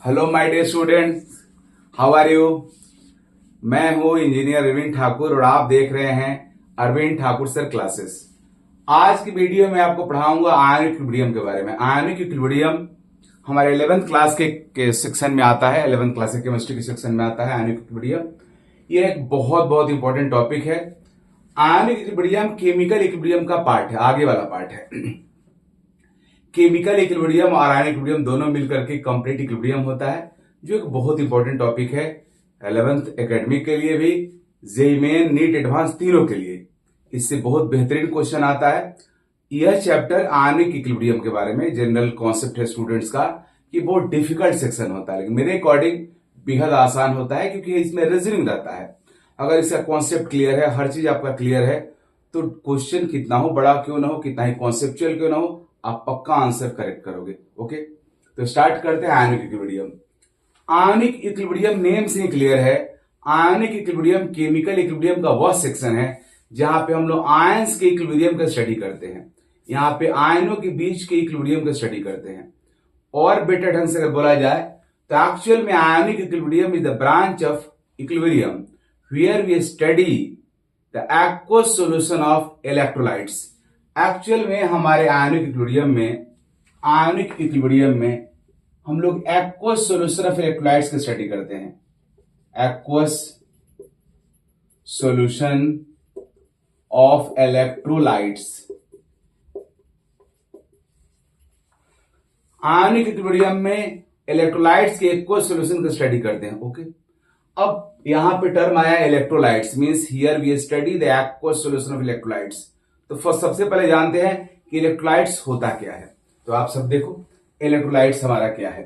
Hello my dear students, how are you. मैं हूं engineer Arvind Thakur और आप देख रहे हैं अरविंद ठाकुर सर क्लासेस। आज की वीडियो में आपको पढ़ाऊंगा आयनिक इक्विलिब्रियम के बारे में। आयनिक इक्विलिब्रियम हमारे 11th क्लास के सेक्शन में आता है। 11th क्लास के केमिस्ट्री के सेक्शन में आता है आयनिक इक्विलिब्रियम। ये एक बहुत बहुत इंपॉर्टेंट टॉपिक है। आयनिक इक्विलिब्रियम केमिकल इक्विलिब्रियम का पार्ट है, आगे वाला पार्ट है। केमिकल इक्विलिब्रियम और आयनिक इक्विलिब्रियम दोनों मिलकर के कंप्लीट इक्विलिब्रियम होता है, जो एक बहुत इंपॉर्टेंट टॉपिक है 11th एकेडमिक के लिए भी, जेईई मेन, नीट, एडवांस तीनों के लिए। इससे बहुत बेहतरीन क्वेश्चन आता है। यह चैप्टर आयनिक इक्विलिब्रियम के बारे में जनरल कॉन्सेप्ट है स्टूडेंट्स का कि बहुत डिफिकल्ट सेक्शन होता है, लेकिन मेरे अकॉर्डिंग बेहद आसान होता है क्योंकि इसमें रीजनिंग रहता है। अगर इसका कॉन्सेप्ट क्लियर है, हर चीज आपका क्लियर है, तो क्वेश्चन कितना हो बड़ा क्यों ना हो, कितना ही कॉन्सेप्चुअल क्यों ना हो, आप पक्का आंसर करेक्ट करोगे। ओके, तो स्टार्ट करते हैं ionic equilibrium. Ionic equilibrium name से क्लियर है। आयनिक इक्विलिब्रियम केमिकल इक्विलिब्रियम का वह सेक्शन है जहां पे हम लोग आयंस के इक्विलिब्रियम का स्टडी करते हैं। यहां पे आयनों के बीच के इक्विलिब्रियम का स्टडी करते हैं। और बेटर ढंग से अगर बोला जाए तो एक्चुअल में ionic equilibrium is the branch of equilibrium where we study the aqueous solution of electrolytes. Actual में हमारे आयनिक इक्विलिब्रियम में हम लोग एक्वस सॉल्यूशन ऑफ इलेक्ट्रोलाइट्स की स्टडी करते हैं। Aqueous solution of electrolytes, ionic equilibrium में इलेक्ट्रोलाइट्स के एक्वस सॉल्यूशन की स्टडी करते हैं। ओके, अब यहां पे टर्म आया electrolytes, means here we study the aqueous solution of electrolytes. तो सबसे पहले जानते हैं कि इलेक्ट्रोलाइट्स होता क्या है। तो आप सब देखो इलेक्ट्रोलाइट्स हमारा क्या है।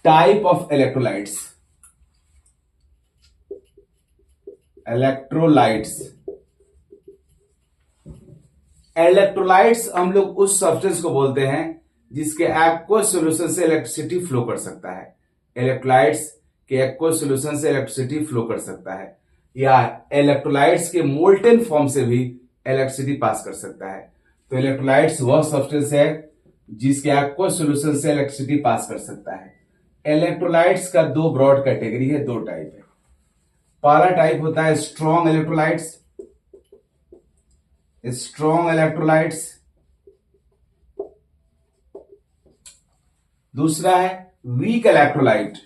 टाइप ऑफ इलेक्ट्रोलाइट्स, इलेक्ट्रोलाइट्स हम लोग उस सब्सटेंस को बोलते हैं जिसके एक्वस सॉल्यूशन से इलेक्ट्रिसिटी फ्लो कर सकता है। इलेक्ट्रोलाइट्स के एक्वस सॉल्यूशन से इलेक्ट्रिसिटी फ्लो कर सकता है, या इलेक्ट्रोलाइट्स के मोल्टेन फॉर्म से भी इलेक्ट्रिसिटी पास कर सकता है। तो इलेक्ट्रोलाइट्स वह सब्सटेंस है जिसके एक्वस सॉल्यूशन से इलेक्ट्रिसिटी पास कर सकता है। इलेक्ट्रोलाइट्स का दो ब्रॉड कैटेगरी है, दो टाइप है। पहला टाइप होता है स्ट्रॉन्ग इलेक्ट्रोलाइट्स, दूसरा है वीक इलेक्ट्रोलाइट।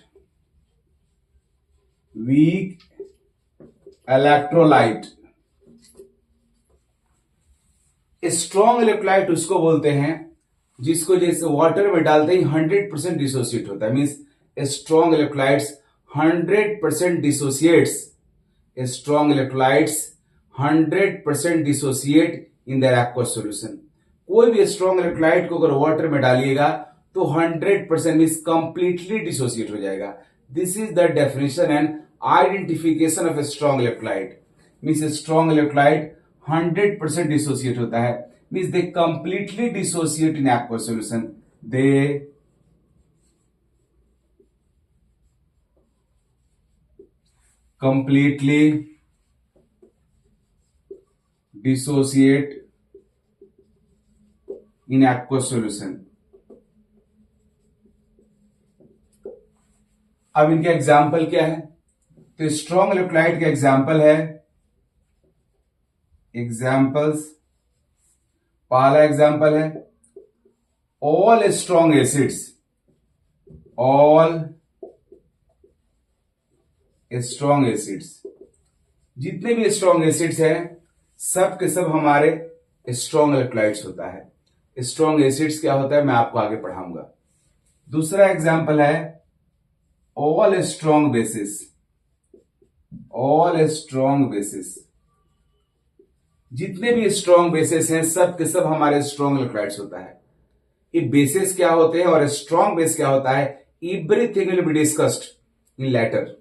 स्ट्रॉन्ग इलेक्ट्रोलाइट उसको बोलते हैं जिसको जैसे वाटर में डालते ही 100% डिसोसिएट होता है। Means strong electrolytes 100% dissociates. Strong electrolytes 100% dissociate in their aqueous solution. कोई भी स्ट्रॉन्ग इलेक्ट्रोलाइट को अगर वाटर में डालिएगा तो 100% मींस कंप्लीटली डिसोसिएट हो जाएगा। This is the definition and identification of a strong electrolyte. Means strong electrolyte 100% dissociate होता है, means they completely dissociate in aqueous solution. They completely dissociate in aqueous solution. अब इनके example क्या है? तो strong electrolyte का एग्जाम्पल है, examples, पहला एग्जाम्पल है ऑल स्ट्रॉन्ग एसिड्स। जितने भी स्ट्रॉन्ग एसिड्स हैं सब के सब हमारे स्ट्रॉन्ग इलेक्ट्रोलाइट्स होता है। स्ट्रॉन्ग एसिड्स क्या होता है मैं आपको आगे पढ़ाऊंगा। दूसरा एग्जाम्पल है ऑल स्ट्रॉन्ग बेसिस। जितने भी स्ट्रॉन्ग बेसिस हैं सब के सब हमारे स्ट्रॉन्ग इलेक्ट्रोलाइट्स होता है। ये बेसिस क्या होते हैं और स्ट्रॉन्ग बेस क्या होता है, everything will be discussed in later.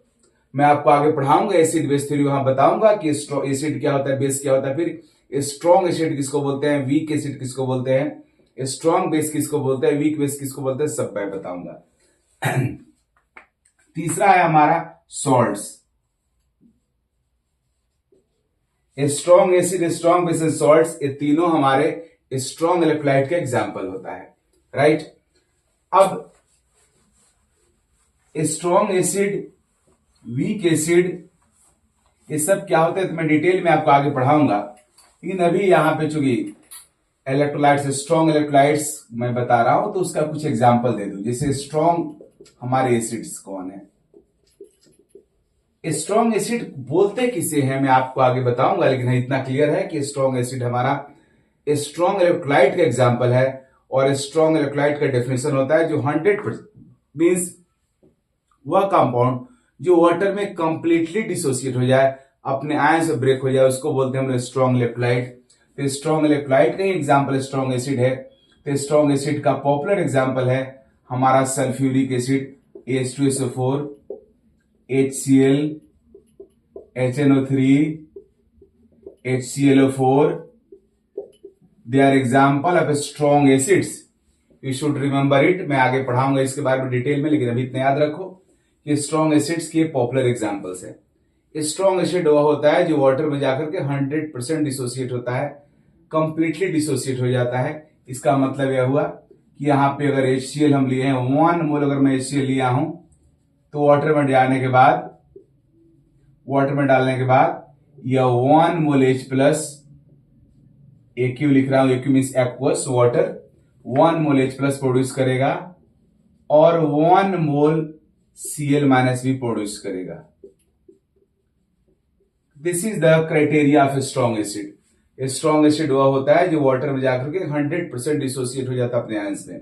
मैं आपको आगे पढ़ाऊंगा एसिड बेस थ्योरी, वहां बताऊंगा कि एसिड क्या होता है, बेस क्या होता है, फिर स्ट्रॉन्ग एसिड किसको बोलते हैं, वीक एसिड किसको बोलते हैं, स्ट्रॉन्ग बेस किसको बोलते हैं, वीक बेस किसको बोलते हैं, सब मैं बताऊंगा। तीसरा है हमारा salts. Strong acid, strong base, salts, ये तीनों हमारे स्ट्रॉन्ग इलेक्ट्रोलाइट का एग्जाम्पल होता है, राइट। अब स्ट्रॉन्ग एसिड, वीक एसिड, ये सब क्या होता है तो मैं डिटेल में आपको आगे पढ़ाऊंगा। लेकिन अभी यहाँ पे चूंकि इलेक्ट्रोलाइट्स, स्ट्रॉन्ग इलेक्ट्रोलाइट्स मैं बता रहा हूं तो उसका कुछ एग्जांपल दे दूं। जैसे स्ट्रॉन्ग हमारे एसिड्स कौन है, स्ट्रॉन्ग एसिड बोलते किसे हैं मैं आपको आगे बताऊंगा, लेकिन इतना क्लियर है कि स्ट्रॉन्ग एसिड हमारा स्ट्रॉन्ग इलेक्ट्रोलाइट का एग्जांपल है। और स्ट्रॉन्ग इलेक्ट्रोलाइट का डेफिनेशन होता है जो 100% मीन्स वह कंपाउंड जो वाटर में कंप्लीटली डिसोसिएट हो जाए, अपने आयन से ब्रेक हो जाए, उसको बोलते हैं हम लोग स्ट्रॉन्ग इलेक्ट्रोलाइट। तो स्ट्रॉन्ग इलेक्ट्रोलाइट का ही एग्जांपल स्ट्रॉन्ग एसिड है। तो स्ट्रॉन्ग एसिड का पॉपुलर एग्जांपल है हमारा sulphuric acid H2SO4, HCl, HNO3, HClO4, they are example of strong acids. You should remember it. मैं आगे पढ़ाऊंगा इसके बारे में डिटेल में, लेकिन अभी इतना याद रखो कि स्ट्रॉन्ग एसिड्स के पॉपुलर एग्जांपल्स है। स्ट्रॉन्ग एसिड वह होता है जो वाटर में जाकर के 100% डिसोसिएट होता है, कंप्लीटली डिसोसिएट हो जाता है। इसका मतलब यह हुआ कि यहाँ पे अगर HCl हम लिए हैं 1 मोल, अगर मैं HCl लिया हूं तो वाटर में डालने के बाद यह 1 मोल H प्लस AQ लिख रहा हूं, AQ मीन्स एक्वस वाटर, 1 मोल H प्लस प्रोड्यूस करेगा और 1 मोल Cl माइनस भी प्रोड्यूस करेगा। This is the criteria of strong acid. Strong acid वह होता है जो वाटर में जाकर के 100% डिसोसिएट हो जाता है अपने आयंस में।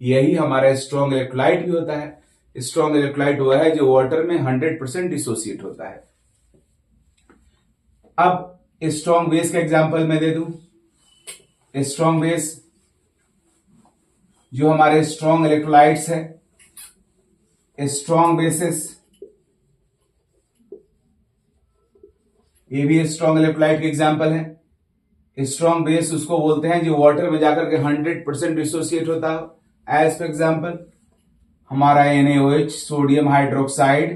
यही हमारा स्ट्रॉन्ग इलेक्ट्रोलाइट भी होता है। स्ट्रॉन्ग इलेक्ट्रोलाइट वह है जो वाटर में 100% डिसोसिएट होता है। अब स्ट्रॉन्ग बेस का एग्जांपल मैं दे दूं। स्ट्रॉन्ग बेस जो हमारे स्ट्रॉन्ग इलेक्ट्रोलाइट्स है, स्ट्रॉन्ग बेसिस, ये भी स्ट्रॉन्ग इलेक्ट्रोलाइट के एग्जांपल है। स्ट्रॉन्ग बेस उसको बोलते हैं जो वाटर में जाकर के 100% डिसोसिएट होता है। एज फॉर एग्जांपल हमारा NaOH, sodium hydroxide,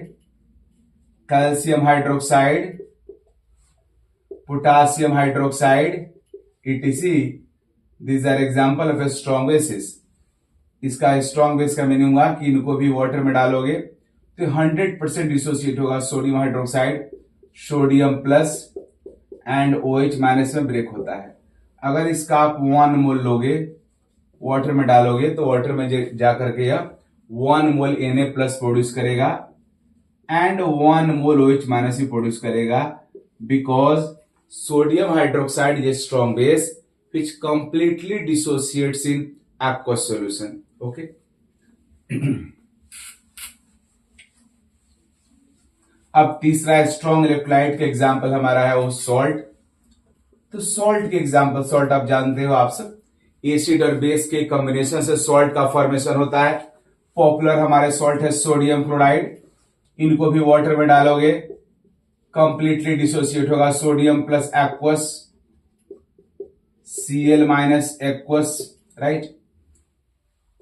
calcium hydroxide, potassium hydroxide, etc. These are example of a strong bases. इसका स्ट्रॉन्ग बेस का मीनिंग हुआ कि इनको भी वाटर में डालोगे तो 100% डिसोसिएट होगा। Sodium hydroxide, sodium plus and OH minus में ब्रेक होता है। अगर इसका आप 1 मोल लोगे वाटर में डालोगे तो वाटर में जाकर के यह 1 मोल Na प्लस प्रोड्यूस करेगा एंड 1 मोल OH माइनस भी प्रोड्यूस करेगा, because sodium hydroxide is a strong base which completely dissociates in aqueous solution. Okay. अब तीसरा स्ट्रॉन्ग इलेक्ट्रोलाइट का एग्जांपल हमारा है वो सॉल्ट। तो सॉल्ट के एग्जांपल, सॉल्ट आप जानते हो आप सब, एसिड और बेस के कॉम्बिनेशन से सॉल्ट का फॉर्मेशन होता है। पॉपुलर हमारे सॉल्ट है सोडियम क्लोराइड। इनको भी वाटर में डालोगे कंप्लीटली डिसोसिएट होगा। Sodium plus aqueous, Cl minus aqueous, right.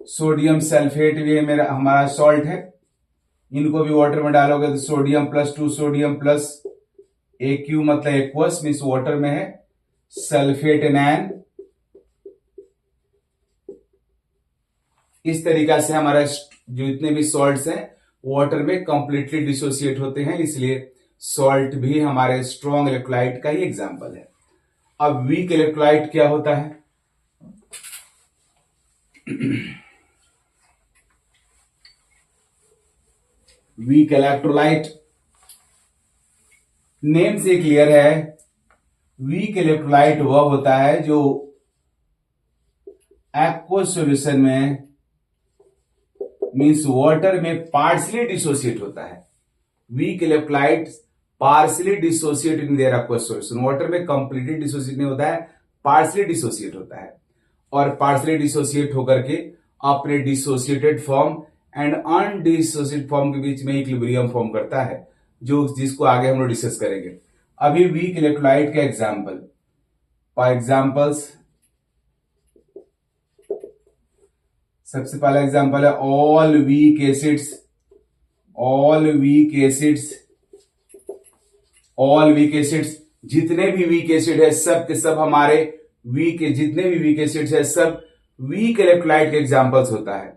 Sodium sulphate भी मेरा हमारा सॉल्ट है। इनको भी वाटर में डालोगे तो sodium plus 2 sodium plus AQ मतलब एक्वस मीन्स वाटर में है, सल्फेट एनायन। इस तरीका से हमारा जो इतने भी सॉल्ट्स हैं वाटर में कंप्लीटली डिसोसिएट होते हैं, इसलिए सॉल्ट भी हमारे स्ट्रॉन्ग इलेक्ट्रोलाइट का ही एग्जांपल है। अब वीक इलेक्ट्रोलाइट क्या होता है? वीक इलेक्ट्रोलाइट नेम से क्लियर है, वीक इलेक्ट्रोलाइट वह होता है जो एक्वस सॉल्यूशन में मींस वाटर में पार्शियली डिसोसिएट होता है। Weak electrolyte partially dissociate in their aqueous solution. Water में कंप्लीटली डिसोसिएट नहीं होता है, पार्शियली डिसोसिएट होता है। और पार्शियली डिसोसिएट होकर के अपने dissociated form and undissociated form के बीच में इक्विलिब्रियम फॉर्म करता है, जो जिसको आगे हम लोग डिस्कस करेंगे। अभी वीक इलेक्ट्रोलाइट का एग्जांपल, फॉर एग्जांपल्स सबसे पहला एग्जांपल है all weak acids. All weak acids, all weak acids, जितने भी वीक एसिड है सब के सब हमारे वीक, जितने भी वीक एसिड्स है सब वीक इलेक्ट्रोलाइट के एग्जांपल्स होता है।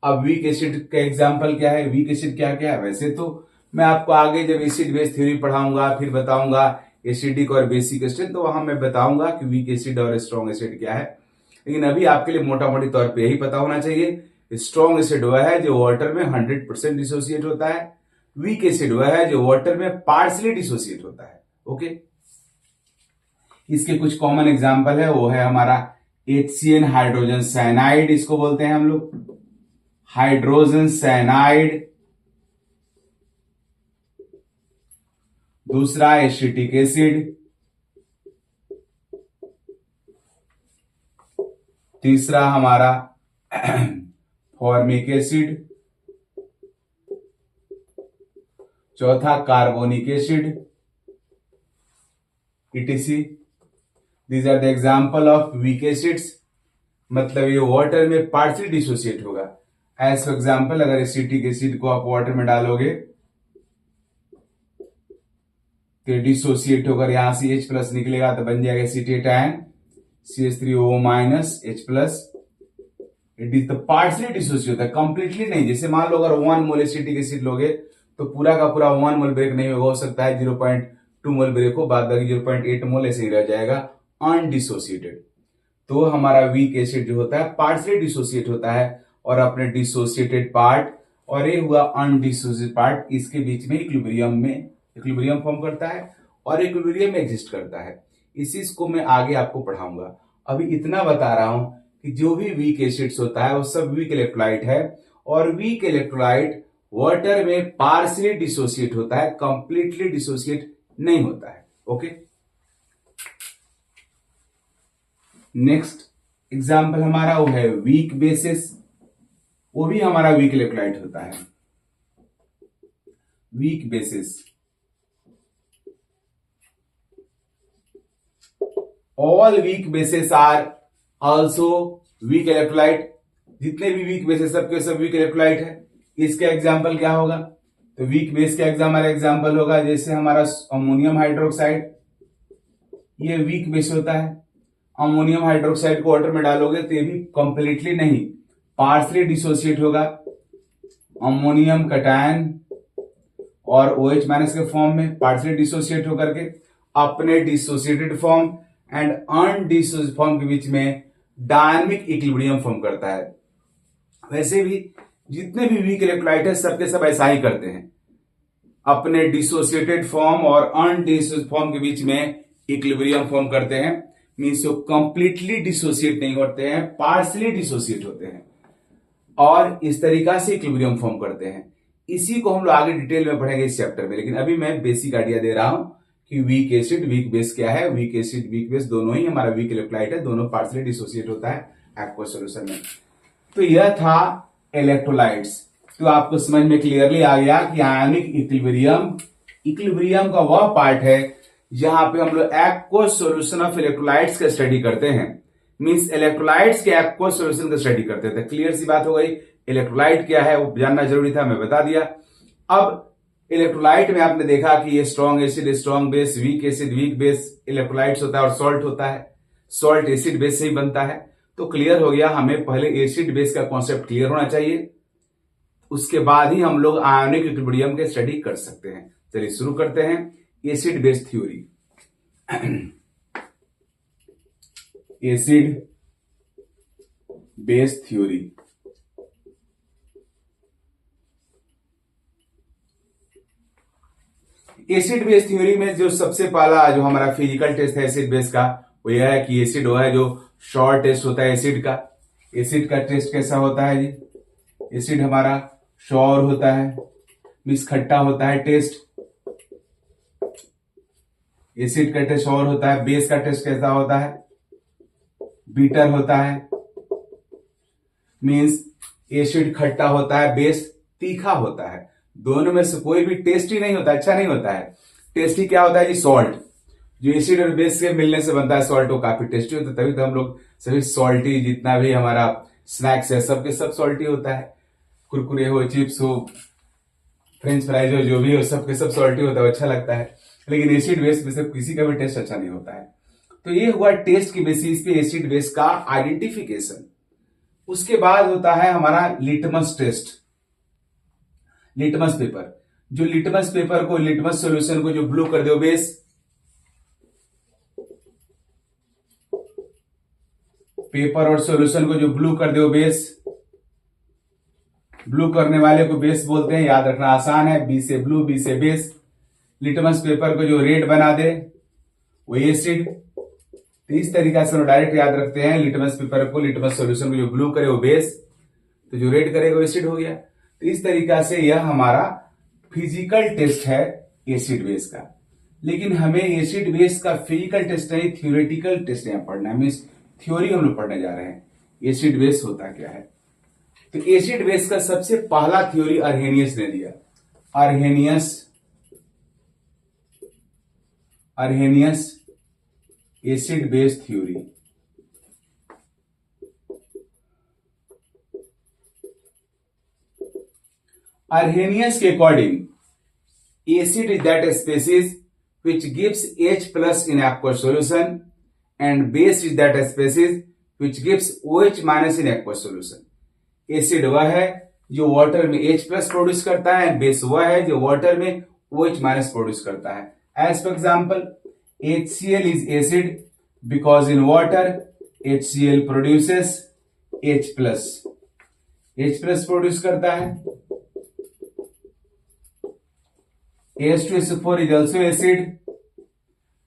अब वीक एसिड का एग्जांपल क्या है, वीक एसिड क्या क्या है? वैसे तो मैं आपको आगे जब एसिड बेस थ्योरी पढ़ाऊंगा फिर बताऊंगा एसिडिक और बेसिक एसिड, तो वहां मैं बताऊंगा कि वीक एसिड और स्ट्रॉन्ग एसिड क्या है। लेकिन अभी आपके लिए मोटा मोटी तौर पे यही पता होना चाहिए, स्ट्रॉन्ग एसिड वह है जो वाटर में 100% डिसोसिएट होता है, वीक एसिड वह है जो वाटर में पार्शली डिसोसिएट होता है। ओके, इसके कुछ कॉमन एग्जांपल है, वो है हमारा HCN हाइड्रोजन साइनाइड, इसको बोलते हैं हम लोग हाइड्रोजन साइनाइड। दूसरा एसिटिक एसिड, तीसरा हमारा फॉर्मिक एसिड, चौथा carbonic acid, etc। These are the example of weak acids, मतलब ये वाटर में पार्शियली डिसोसिएट होगा। एज फॉर एग्जाम्पल, अगर एसिटिक एसिड को आप वाटर में डालोगे तो डिसोसिएट होकर यहां से H प्लस निकलेगा तो बन जाएगा acetate ion CH3O minus H plus. It is the partially dissociate होता है, कंप्लीटली नहीं। जैसे मान लो अगर 1 मोल एसिटिक एसिड लोगे तो पूरा का पूरा 1 मोल ब्रेक नहीं होगा, हो सकता है 0.2 मोल ब्रेक हो, बाद बाकी 0.8 मोल ऐसे ही रह जाएगा अनडिसोसिएटेड। तो हमारा वीक एसिड जो होता है पार्शियली डिसोसिएट होता है और अपने डिसोसिएटेड पार्ट और ये हुआ अनडिसोसिएटेड पार्ट, इसके बीच में इक्विलिब्रियम फॉर्म करता है और इक्विलिब्रियम में एग्जिस्ट करता है। इसी को मैं आगे आपको पढ़ाऊंगा। अभी इतना बता रहा हूं कि जो भी वीक एसिड्स होता है वो सब वीक इलेक्ट्रोलाइट है, और वीक इलेक्ट्रोलाइट वाटर में पार्शियली डिसोसिएट होता है, कंप्लीटली डिसोसिएट नहीं होता है। ओके, नेक्स्ट एग्जाम्पल हमारा वो है वीक बेसिस, वो भी हमारा वीक इलेक्ट्रोलाइट होता है। Weak bases, all weak bases are also weak electrolyte. जितने भी वीक बेसिस सबके सब वीक इलेक्ट्रोलाइट है। इसका एग्जाम्पल क्या होगा? तो वीक बेस का एग्जाम्पल होगा जैसे हमारा अमोनियम हाइड्रोक्साइड, ये वीक बेस होता है। अमोनियम हाइड्रोक्साइड को वाटर में डालोगे तो ये भी कंप्लीटली नहीं, पार्शियली डिसोसिएट होगा। अमोनियम कटायन और OH माइनस के फॉर्म में पार्शियली डिसोसिएट होकर के अपने dissociated form and undissociated form के बीच में डायनामिक इक्विलिब्रियम फॉर्म करता है। वैसे भी जितने भी वीक इलेक्ट्रोलाइट है सबके सब ऐसा ही करते हैं, अपने डिसोसिएटेड फॉर्म और अनडिसोसिएटेड फॉर्म के बीच में इक्विलिब्रियम फॉर्म करते हैं। मीन्स वो कंप्लीटली डिसोसिएट नहीं होते हैं, पार्शियली डिसोसिएट होते हैं और इस तरीका से इक्विलिब्रियम फॉर्म करते हैं। इसी को हम लोग आगे डिटेल में पढ़ेंगे इस चैप्टर में, लेकिन अभी मैं बेसिक आइडिया दे रहा हूं कि वीक एसिड वीक बेस क्या है। वीक एसिड वीक बेस दोनों ही हमारा वीक इलेक्ट्रोलाइट है, दोनों पार्शियली डिसोसिएट होता है एक्वस सॉल्यूशन में। तो यह था इलेक्ट्रोलाइट्स। तो आपको समझ में क्लियरली आ गया कि आयनिक इक्विलिब्रियम का वह पार्ट है जहां पे हम लोग एक्वस सॉल्यूशन ऑफ इलेक्ट्रोलाइट्स का स्टडी करते हैं। मींस इलेक्ट्रोलाइट्स के एक्वस सॉल्यूशन का स्टडी करते थे। क्लियर सी बात हो गई। इलेक्ट्रोलाइट क्या है वो जानना जरूरी था, मैं बता दिया। अब इलेक्ट्रोलाइट में आपने देखा कि ये strong acid strong base, weak acid weak base electrolytes होता है और सॉल्ट होता है। सॉल्ट एसिड बेस से ही बनता है। तो क्लियर हो गया, हमें पहले एसिड बेस का कॉन्सेप्ट क्लियर होना चाहिए, उसके बाद ही हम लोग आयोनिक इक्विलिब्रियम के स्टडी कर सकते हैं। चलिए शुरू करते हैं acid base theory. Acid base theory. Acid base theory में जो सबसे पहला जो हमारा फिजिकल टेस्ट है एसिड बेस का, वो यह है कि एसिड वो है जो शॉर्ट टेस्ट होता है एसिड का। एसिड का टेस्ट कैसा होता है जी? एसिड हमारा शॉर होता है, मीन्स खट्टा होता है टेस्ट। एसिड का टेस्ट और होता है। बेस का टेस्ट कैसा होता है? बीटर होता है, मीन्स एसिड खट्टा होता है, बेस तीखा होता है। दोनों में से कोई भी टेस्टी नहीं होता, अच्छा नहीं होता है। टेस्टी क्या होता है जी? सॉल्ट। जो एसिड और बेस के मिलने से बनता है सॉल्ट, वो काफी टेस्टी होता है। तभी तो हम लोग सभी सॉल्टी, जितना भी हमारा स्नैक्स है सबके सब सॉल्टी होता है। कुरकुरे हो, चिप्स हो, फ्रेंच फ्राइज हो, जो भी हो सबके सब सॉल्टी होता है, अच्छा लगता है। लेकिन एसिड बेस में से किसी का भी टेस्ट अच्छा नहीं होता है। तो ये हुआ टेस्ट की बेसिस पे एसिड बेस का आइडेंटिफिकेशन। उसके बाद होता है हमारा लिटमस टेस्ट, लिटमस पेपर। जो लिटमस पेपर को, लिटमस सॉल्यूशन को जो ब्लू कर दो बेस, पेपर और सॉल्यूशन को जो ब्लू कर दो बेस, ब्लू करने वाले को बेस बोलते हैं, याद रखना आसान है, बी से ब्लू, बी से बेस। लिटमस पेपर को जो रेड बना दे वो एसिड। तो इस तरीका से हम डायरेक्ट याद रखते हैं, लिटमस पेपर को, लिटमस सॉल्यूशन को जो ब्लू करे वो बेस, तो जो रेड करेगा वो एसिड हो गया। तो इस तरीका से यह हमारा फिजिकल टेस्ट है एसिड बेस का। लेकिन हमें एसिड बेस का फिजिकल टेस्ट नहीं, थ्योरेटिकल टेस्ट यहाँ पढ़ना है। मीन्स थ्योरी हम लोग पढ़ने जा रहे हैं, एसिड बेस होता क्या है। तो एसिड बेस का सबसे पहला थ्योरी अर्हेनियस ने दिया। अर्हेनियस एसिड बेस थ्योरी। अर्हेनियस के according acid is that species which gives H plus in aqueous solution and base is that species which gives OH minus in aqueous solution. Acid वह है जो water में H प्लस प्रोड्यूस करता है, base वह है जो वाटर में OH माइनस प्रोड्यूस करता है। As for example HCl is acid because in water HCl produces H plus produce करता है। H2SO4 is also acid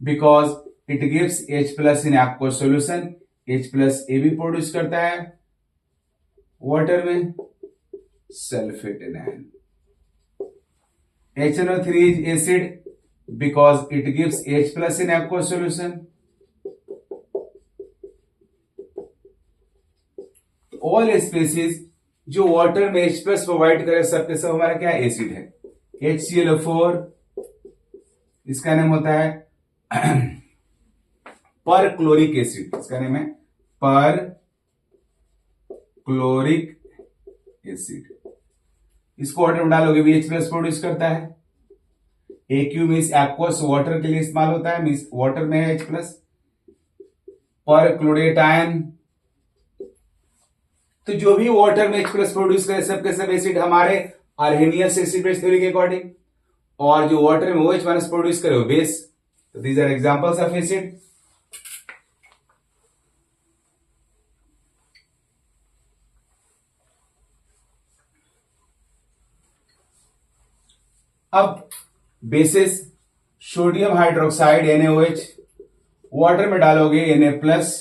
because it gives H plus in aqueous solution, H plus ये भी produce करता है water में, sulphate anion. HNO3 is acid because it gives H plus in aqueous solution. All species जो water में H plus provide करे सबके सब हमारा क्या एसिड है। HClO4 इसका नाम होता है पर क्लोरिक एसिड, इसका नाम है पर क्लोरिक एसिड। इसको वाटर में डालोगे भी H प्लस प्रोड्यूस करता है। AQ मीन्स एक्वस, वाटर के लिए इस्तेमाल होता है, मीन्स वाटर में है H प्लस। पर क्लोरेट आयन, तो जो भी वाटर में H प्लस प्रोड्यूस करे सबके सब एसिड हमारे अर्हेनियस एसिड बेस थ्योरी के अकॉर्डिंग, और जो वाटर में OH माइनस प्रोड्यूस करे वो बेस। तो these are examples of acid. अब bases sodium hydroxide NaOH, water में डालोगे Na plus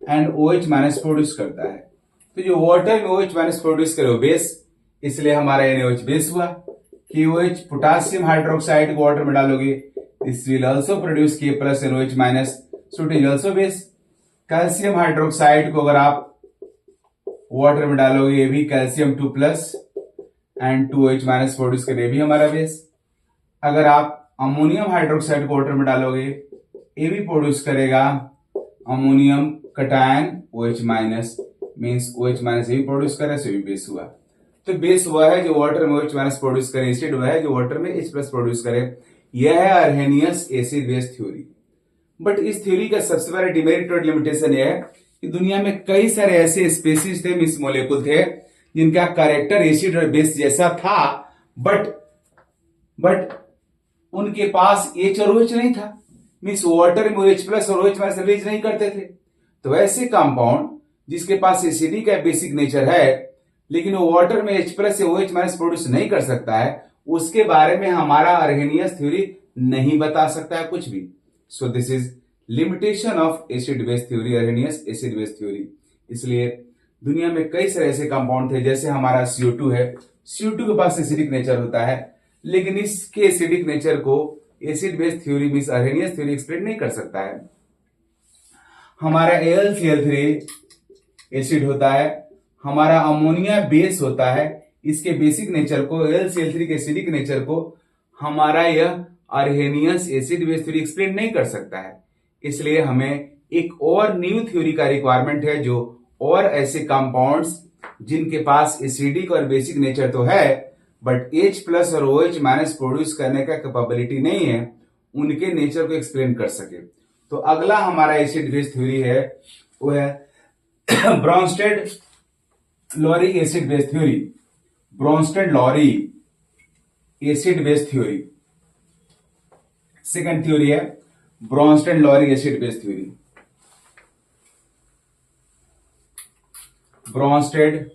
and OH minus produce करता है। तो जो वाटर में OH माइनस प्रोड्यूस करे वो बेस, इसलिए हमारा NaOH बेस हुआ। KOH पोटासियम हाइड्रोक्साइड को वाटर में डालोगे, this will also produce K plus and OH minus, so it is also base. Calcium hydroxide को अगर आप वाटर में डालोगे, ये भी calcium 2 plus and 2OH minus produce करे, ये भी हमारा बेस। अगर आप अमोनियम हाइड्रोक्साइड को वाटर में डालोगे, ये भी प्रोड्यूस करेगा ammonium cation OH minus, means OH minus ये भी प्रोड्यूस करे, सो भी बेस हुआ। तो बेस वह है जो वाटर में OH माइनस प्रोड्यूस करे, एसिड वह है जो वाटर में H प्लस प्रोड्यूस करे। यह है अर्हेनियस एसिड बेस थ्योरी। बट इस थ्योरी का सबसे बड़ा डिमेरिट और लिमिटेशन यह है कि दुनिया में कई सारे ऐसे स्पेसीज थे, मीन्स मोलेकुल थे, जिनका कैरेक्टर एसिड और बेस जैसा था, बट उनके पास H और OH नहीं था, मीन्स वाटर में OH प्लस और OH माइनस रिलीज नहीं करते थे। तो ऐसे कंपाउंड जिसके पास एसिडी का बेसिक नेचर है, लेकिन वो वाटर में H प्लस या OH माइनस प्रोड्यूस नहीं कर सकता है, उसके बारे में हमारा अर्हेनियस थ्योरी नहीं बता सकता है कुछ भी। So this is limitation of acid base theory, Arrhenius acid base theory. इसलिए दुनिया में कई सारे ऐसे कंपाउंड थे, जैसे हमारा CO2 है, CO2 के पास एसिडिक नेचर होता है, लेकिन इसके एसिडिक नेचर को acid base theory means Arrhenius theory explain नहीं कर सकता है। हमारा AlCl3 एसिड होता है, हमारा अमोनिया बेस होता है, इसके बेसिक नेचर को, AlCl3 के एसिडिक नेचर को हमारा यह अर्हेनियस एसिड बेस थ्योरी एक्सप्लेन नहीं कर सकता है। इसलिए हमें एक और न्यू थ्योरी का रिक्वायरमेंट है, जो और ऐसे कंपाउंड्स जिनके पास एसिडिक और बेसिक नेचर तो है, बट H प्लस और OH माइनस प्रोड्यूस करने का कैपेबिलिटी नहीं है, उनके नेचर को एक्सप्लेन कर सके। तो अगला हमारा एसिड बेस थ्योरी है वो है Bronsted Lowry acid base theory, Bronsted Lowry acid base theory. Second theory है Bronsted Lowry acid base theory. Bronsted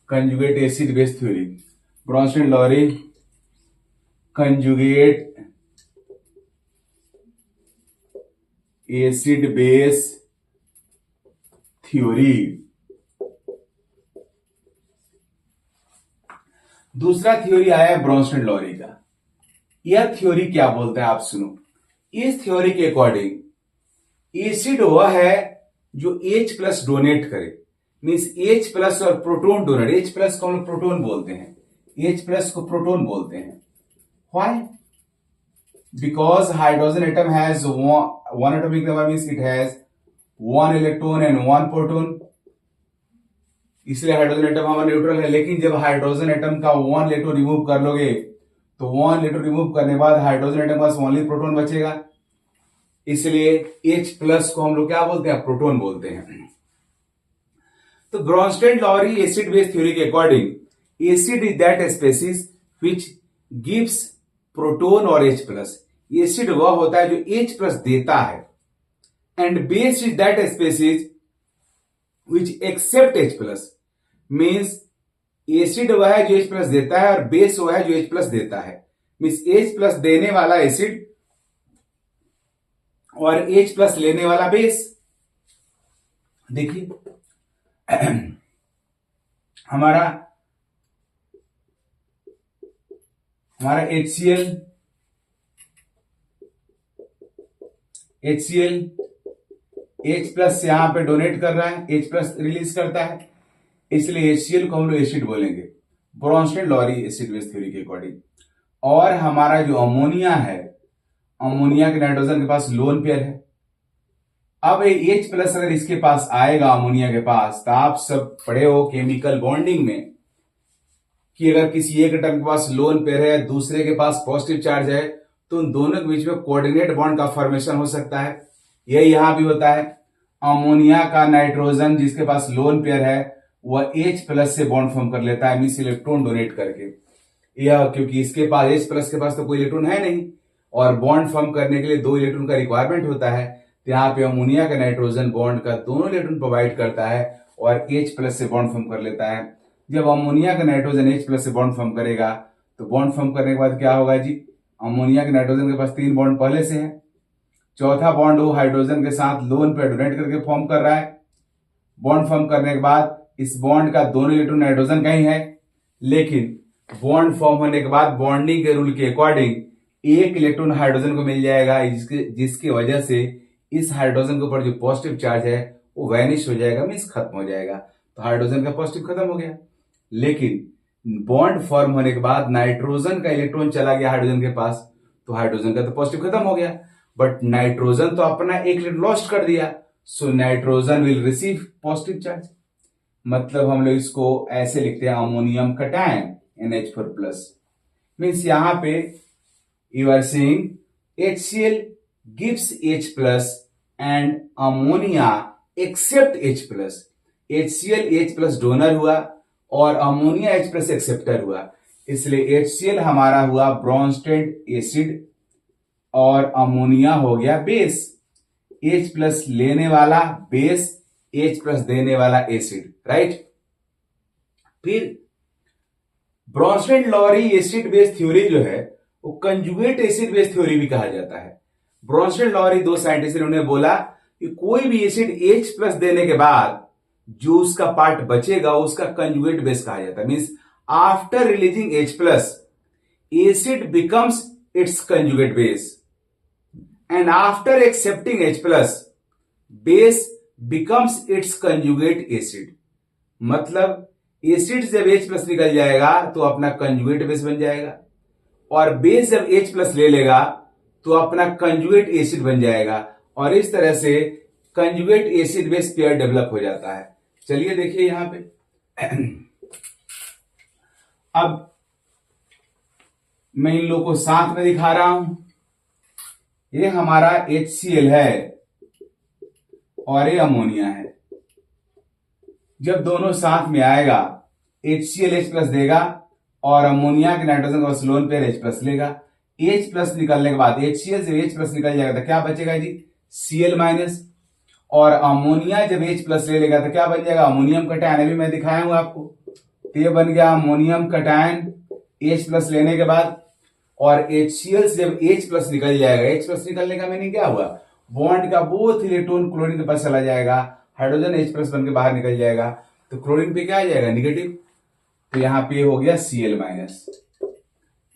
conjugate acid base theory, Bronsted Lowry conjugate acid base theory. दूसरा theory आया Bronsted Lowry का। यह theory क्या बोलता है आप सुनो। इस थ्योरी के अकॉर्डिंग एसिड वह है जो H प्लस डोनेट करे, मीन्स H प्लस और प्रोटोन डोनेट। H प्लस को हम लोग प्रोटोन बोलते हैं, H प्लस को प्रोटोन बोलते हैं। Why? Because hydrogen atom has one atomic number, means it has one electron and one proton, इसलिए हाइड्रोजन एटम हमारा न्यूट्रल है। लेकिन जब हाइड्रोजन एटम का वन इलेक्ट्रॉन रिमूव कर लोगे तो वन इलेक्ट्रॉन रिमूव करने के बाद हाइड्रोजन एटम के पास ओनली प्रोटोन बचेगा, इसलिए H प्लस को हम लोग क्या बोलते हैं, प्रोटोन बोलते हैं। तो Bronsted Lowry acid base theory के according acid is that species which gives proton और H प्लस। एसिड वह होता है जो H प्लस देता है, and base is that species which accept H plus. Means acid वह है जो H प्लस देता है और बेस वह है जो H प्लस देता है। मीन्स H प्लस देने वाला एसिड और H प्लस लेने वाला बेस। देखिए हमारा HCl H प्लस यहां पे डोनेट कर रहा है, H प्लस रिलीज करता है, इसलिए HCl को हम लोग एसिड बोलेंगे Bronsted Lowry acid base theory के अकॉर्डिंग। और हमारा जो अमोनिया है, अमोनिया के नाइट्रोजन के पास लोन पेयर है। अब H प्लस अगर इसके पास आएगा अमोनिया के पास, तो आप सब पढ़े हो केमिकल बॉन्डिंग में कि अगर किसी एक एटम के पास लोन पेयर है, दूसरे के पास पॉजिटिव चार्ज है, तो उन दोनों के बीच में कोऑर्डिनेट बॉन्ड का फॉर्मेशन हो सकता है। यही यहां भी होता है। अमोनिया का नाइट्रोजन जिसके पास लोन पेयर है वह H प्लस से बॉन्ड फॉर्म कर लेता है, मीन्स इलेक्ट्रॉन डोनेट करके। यह क्योंकि इसके पास H प्लस के पास तो कोई इलेक्ट्रॉन है नहीं और बॉन्ड फॉर्म करने के लिए 2 इलेक्ट्रॉन का रिक्वायरमेंट होता है, तो यहाँ पे अमोनिया का नाइट्रोजन बॉन्ड का दोनों इलेक्ट्रॉन प्रोवाइड करता है और H प्लस से बॉन्ड फॉर्म कर लेता है। जब अमोनिया का नाइट्रोजन H प्लस से बॉन्ड फॉर्म करेगा तो बॉन्ड फॉर्म करने के बाद क्या होगा जी, अमोनिया के नाइट्रोजन के पास 3 बॉन्ड पहले से है, चौथा बॉन्ड वो हाइड्रोजन के साथ लोन पे डोनेट करके फॉर्म कर रहा है। बॉन्ड फॉर्म करने के बाद इस बॉन्ड का दोनों इलेक्ट्रॉन नाइट्रोजन का ही है, लेकिन बॉन्ड फॉर्म होने के बाद बॉन्डिंग के रूल के अकॉर्डिंग एक इलेक्ट्रॉन हाइड्रोजन को मिल जाएगा, जिसकी वजह से इस हाइड्रोजन के ऊपर जो पॉजिटिव चार्ज है वो वैनिश हो जाएगा, मीन्स खत्म हो जाएगा। तो हाइड्रोजन का पॉजिटिव खत्म हो गया। लेकिन बॉन्ड फॉर्म होने के बाद नाइट्रोजन का इलेक्ट्रॉन चला गया हाइड्रोजन के पास, तो हाइड्रोजन का तो पॉजिटिव खत्म हो गया, बट नाइट्रोजन तो अपना एक इलेक्ट्रॉन लॉस्ट कर दिया, so nitrogen will receive positive charge. मतलब हम लोग इसको ऐसे लिखते हैं ammonium cation NH4 plus. Means यहां पे you are seeing HCl gives H plus and ammonia accept H plus। HCl H plus donor हुआ और अमोनिया H plus एक्सेप्टर हुआ, इसलिए HCl हमारा हुआ ब्रोंस्टेड एसिड और अमोनिया हो गया बेस। H प्लस लेने वाला बेस, H प्लस देने वाला एसिड, राइट। फिर Bronsted Lowry acid base theory जो है वो कंजुगेट एसिड बेस थ्योरी भी कहा जाता है। ब्रोंस्टेड लॉरी 2 साइंटिस्ट ने बोला कि कोई भी एसिड H प्लस देने के बाद जो उसका पार्ट बचेगा उसका कंजुगेट बेस कहा जाता है। Means after releasing H plus acid becomes it's conjugate base and after accepting H plus base becomes it's conjugate acid. मतलब एसिड जब H प्लस निकल जाएगा तो अपना कंजुगेट बेस बन जाएगा और बेस जब H प्लस ले लेगा तो अपना कंजुगेट एसिड बन जाएगा और इस तरह से conjugate acid base pair develop हो जाता है। चलिए देखिए यहां पे अब मैं इन लोगों को साथ में दिखा रहा हूं। ये हमारा HCl है और ये अमोनिया है। जब दोनों साथ में आएगा HCl H प्लस देगा और अमोनिया के नाइट्रोजन का लोन पेयर H प्लस लेगा। H प्लस निकलने के बाद HCl से H प्लस निकल जाएगा तो क्या बचेगा जी, Cl माइनस। और अमोनिया जब H प्लस ले लेगा तो क्या बन जाएगा, अमोनियम कटायन। अभी मैं दिखाया हूं आपको, तो ये बन गया अमोनियम कटायन H प्लस लेने के बाद। और HCl से जब H प्लस निकल जाएगा, H प्लस निकलने का मीनिंग क्या हुआ, बॉन्ड का बोथ इलेक्ट्रॉन क्लोरीन के पास चला जाएगा, हाइड्रोजन H प्लस बन के बाहर निकल जाएगा, तो क्लोरीन पे क्या आ जाएगा, निगेटिव। तो यहां पे हो गया Cl माइनस।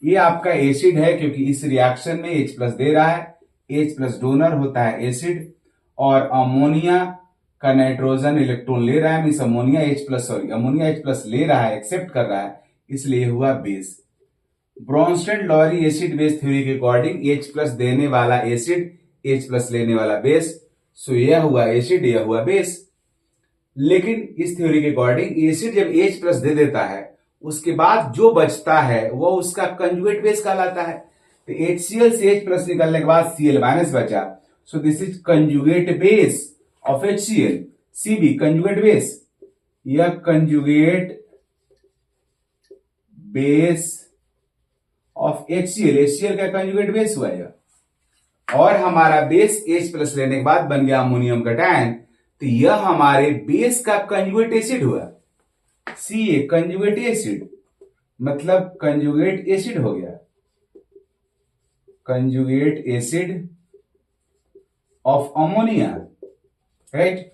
ये आपका एसिड है क्योंकि इस रिएक्शन में H प्लस दे रहा है, H प्लस डोनर होता है एसिड, और अमोनिया का नाइट्रोजन इलेक्ट्रॉन ले रहा है, मीन अमोनिया H प्लस ले रहा है, एक्सेप्ट कर रहा है, इसलिए हुआ base. Bronsted Lowry acid base theory के अकॉर्डिंग H प्लस देने वाला एसिड, H प्लस लेने वाला बेस, सो यह हुआ एसिड, यह हुआ बेस। लेकिन इस थ्योरी के अकॉर्डिंग एसिड जब H प्लस दे देता है, उसके बाद जो बचता है वो उसका कंजुगेट बेस कहलाता है। तो HCl से H प्लस निकलने के बाद Cl माइनस बचा, so this is conjugate base of HCl। Cb conjugate base, यह conjugate base of HCl। HCl का कंजुगेट बेस हुआ यह, और हमारा बेस H प्लस लेने के बाद बन गया अमोनियम कटायन, तो यह हमारे बेस का कंजुगेट एसिड हुआ। Ca कंजुगेट एसिड, मतलब कंजुगेट एसिड हो गया, conjugate acid of ammonia, right.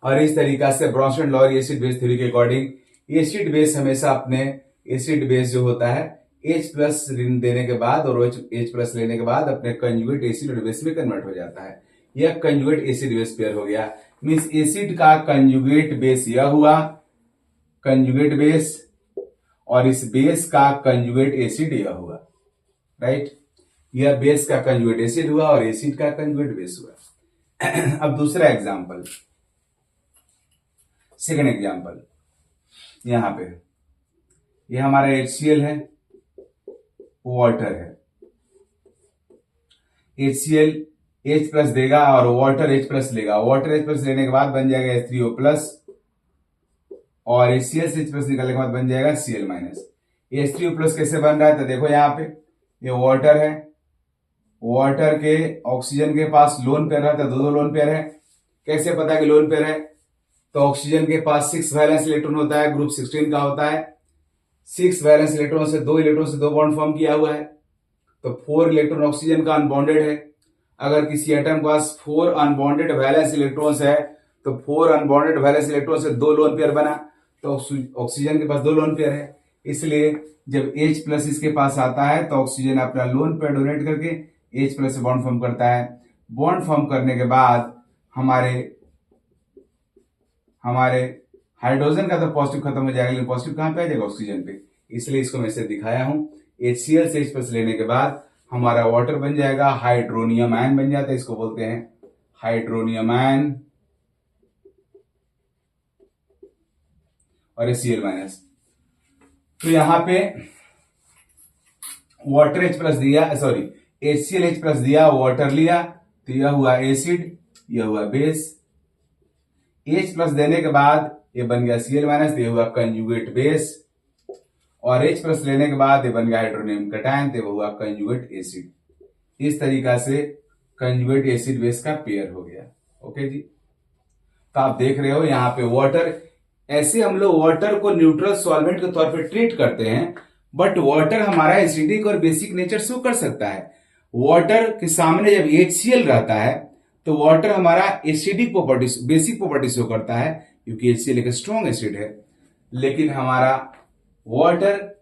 और इस तरीका से Bronsted Lowry acid base theory के अकॉर्डिंग एसिड बेस हमेशा अपने एसिड बेस जो होता है H प्लस देने के बाद और H प्लस लेने के बाद अपने कंजुगेट एसिड और बेस में कन्वर्ट हो जाता है। यह कंजुगेट एसिड बेस पेयर हो गया, मींस एसिड का कंजुगेट बेस यह हुआ, कंजुगेट बेस, और इस बेस का कंजुगेट एसिड यह हुआ, राइट। यह बेस का कंजुगेट एसिड हुआ और एसिड का कंजुगेट बेस हुआ। अब दूसरा एग्जांपल, सेकंड एग्जांपल, यहां पे यह हमारा HCl है, वाटर है। HCl H प्लस देगा और वाटर H प्लस लेगा, वाटर H प्लस लेने के बाद बन जाएगा H3O प्लस, और HCl से H प्लस निकलने के बाद बन जाएगा Cl माइनस। H3O प्लस कैसे बन रहा है, तो देखो यहाँ पे ये वाटर है, वाटर के ऑक्सीजन के पास लोन पेयर है, तो दो लोन पेयर है। कैसे पता कि लोन पेयर है, तो ऑक्सीजन के पास 6 वैलेंस इलेक्ट्रॉन होता है, ग्रुप 16 का होता है। 6 वैलेंस इलेक्ट्रॉन से 2 इलेक्ट्रॉन से 2 बॉन्ड फॉर्म किया हुआ है, तो 4 इलेक्ट्रॉन ऑक्सीजन का अनबॉन्डेड है। अगर किसी एटम के पास 4 अनबॉन्डेड वैलेंस इलेक्ट्रॉन्स है, तो 4 अनबॉन्डेड वैलेंस इलेक्ट्रॉन से 2 लोन पेयर बना, तो ऑक्सीजन के पास 2 लोन पेयर है। इसलिए जब H प्लस इसके पास आता है तो ऑक्सीजन अपना लोन पेयर डोनेट करके H प्लस से बॉन्ड फॉर्म करता है। बॉन्ड फॉर्म करने के बाद हमारे हाइड्रोजन का तो पॉजिटिव खत्म हो जाएगा, लेकिन पॉजिटिव कहां पे आ जाएगा, ऑक्सीजन पे। इसलिए इसको मैं इसे दिखाया हूं, HCl से H प्लस लेने के बाद हमारा वाटर बन जाएगा, हाइड्रोनियम आयन बन जाता है, इसको बोलते हैं हाइड्रोनियम आयन, और Cl माइनस। तो यहां पे वाटर H प्लस दिया, सॉरी HCl H प्लस दिया, वाटर लिया, तो यह हुआ एसिड, यह हुआ बेस। H प्लस देने के बाद ये बन गया Cl माइनस, ये हुआ कंजुगेट बेस, और H प्लस लेने के बाद ये बन गया हाइड्रोनियम कटायन, तो हुआ कंजुगेट एसिड। इस तरीका से कंजुगेट एसिड बेस का पेयर हो गया। ओके जी, तो आप देख रहे हो यहां पे वाटर, ऐसे हम लोग वाटर को न्यूट्रल सॉल्वेंट के तौर पे ट्रीट करते हैं, बट वाटर हमारा एसिडिक और बेसिक नेचर शो कर सकता है। वाटर के सामने जब HCl रहता है तो वाटर हमारा acidic properties, basic property show करता है, क्योंकि HCl एक स्ट्रॉन्ग एसिड है। लेकिन हमारा वाटर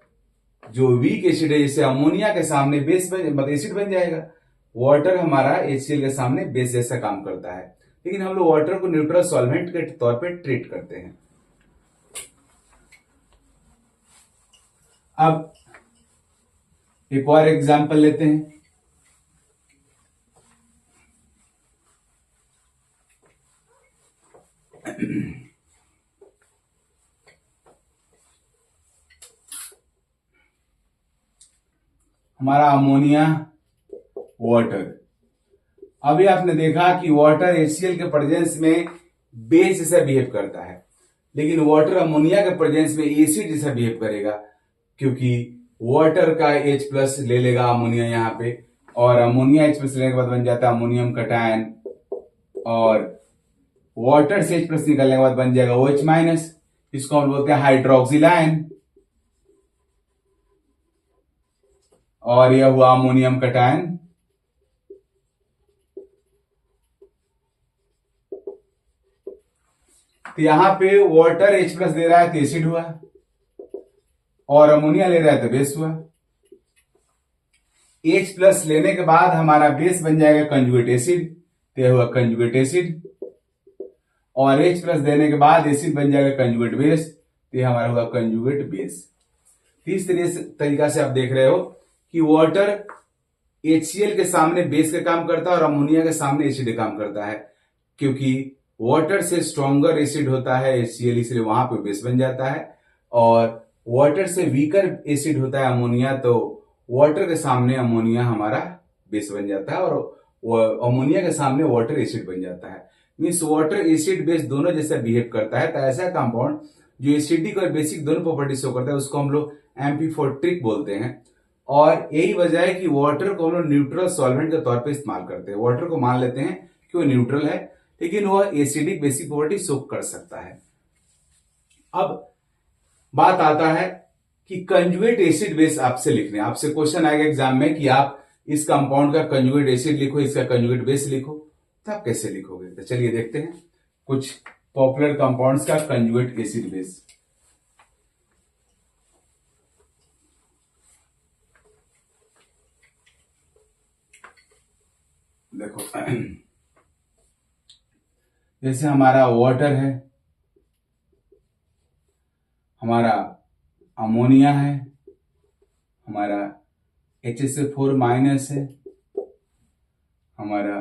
जो वीक एसिड है, जैसे अमोनिया के सामने बेस मतलब एसिड बन जाएगा, वाटर हमारा HCl के सामने बेस जैसा काम करता है। लेकिन हम लोग वाटर को न्यूट्रल सॉल्वेंट के तौर पे ट्रीट करते हैं। अब एक और एग्जांपल लेते हैं, हमारा अमोनिया, वाटर। अभी आपने देखा कि वाटर HCl के प्रेजेंस में बेस जैसा बिहेव करता है, लेकिन वाटर अमोनिया के प्रेजेंस में एसिड जैसा बिहेव करेगा, क्योंकि वाटर का H प्लस ले लेगा अमोनिया यहाँ पे, और अमोनिया H प्लस लेने के बाद बन जाता है अमोनियम कटायन, और वाटर से H प्लस निकलने के बाद बन जाएगा OH माइनस। इसको हम बोलते हैं हाइड्रोक्सिल आयन, और यह हुआ अमोनियम कटायन। तो यहां पे वाटर H प्लस दे रहा है तो एसिड हुआ, और अमोनिया ले रहा है तो बेस हुआ। H प्लस लेने के बाद हमारा बेस बन जाएगा कंजुगेट एसिड, तो यह हुआ कंजुगेट एसिड, और H प्लस देने के बाद एसिड बन जाएगा कंजुगेट बेस, तो यह हमारा हुआ कंजुगेट बेस। इस तरीका से आप देख रहे हो कि वाटर HCl के सामने बेस का काम करता है और अमोनिया के सामने एसिड का काम करता है, क्योंकि वाटर से स्ट्रॉन्गर एसिड होता है HCl, इसलिए वहां पे बेस बन जाता है, और वाटर से वीकर एसिड होता है अमोनिया, तो वाटर के सामने अमोनिया हमारा बेस बन जाता है, और अमोनिया के सामने वाटर एसिड बन जाता है। मीन्स वाटर एसिड बेस दोनों जैसा बिहेव करता है। तो ऐसा कंपाउंड जो एसिडिक और बेसिक दोनों प्रॉपर्टी शो करता है उसको हम लोग एम्फीफोट्रिक बोलते हैं, और यही वजह है कि वाटर को हम लोग न्यूट्रल सॉल्वेंट के तौर पे इस्तेमाल करते हैं। वाटर को मान लेते हैं कि वो न्यूट्रल है, लेकिन वह एसिडिक बेसिक प्रॉपर्टी शो कर सकता है। अब बात आता है कि कंजुगेट एसिड बेस आपसे लिखने, आपसे क्वेश्चन आएगा एग्जाम में कि आप इस कंपाउंड का कंजुगेट एसिड लिखो, इसका कंजुगेट बेस लिखो, तो आप कैसे लिखोगे? तो चलिए देखते हैं कुछ पॉपुलर कंपाउंड्स का कंजुगेट एसिड बेस। देखो जैसे हमारा वाटर है, हमारा अमोनिया है, हमारा HCl4 माइनस है, हमारा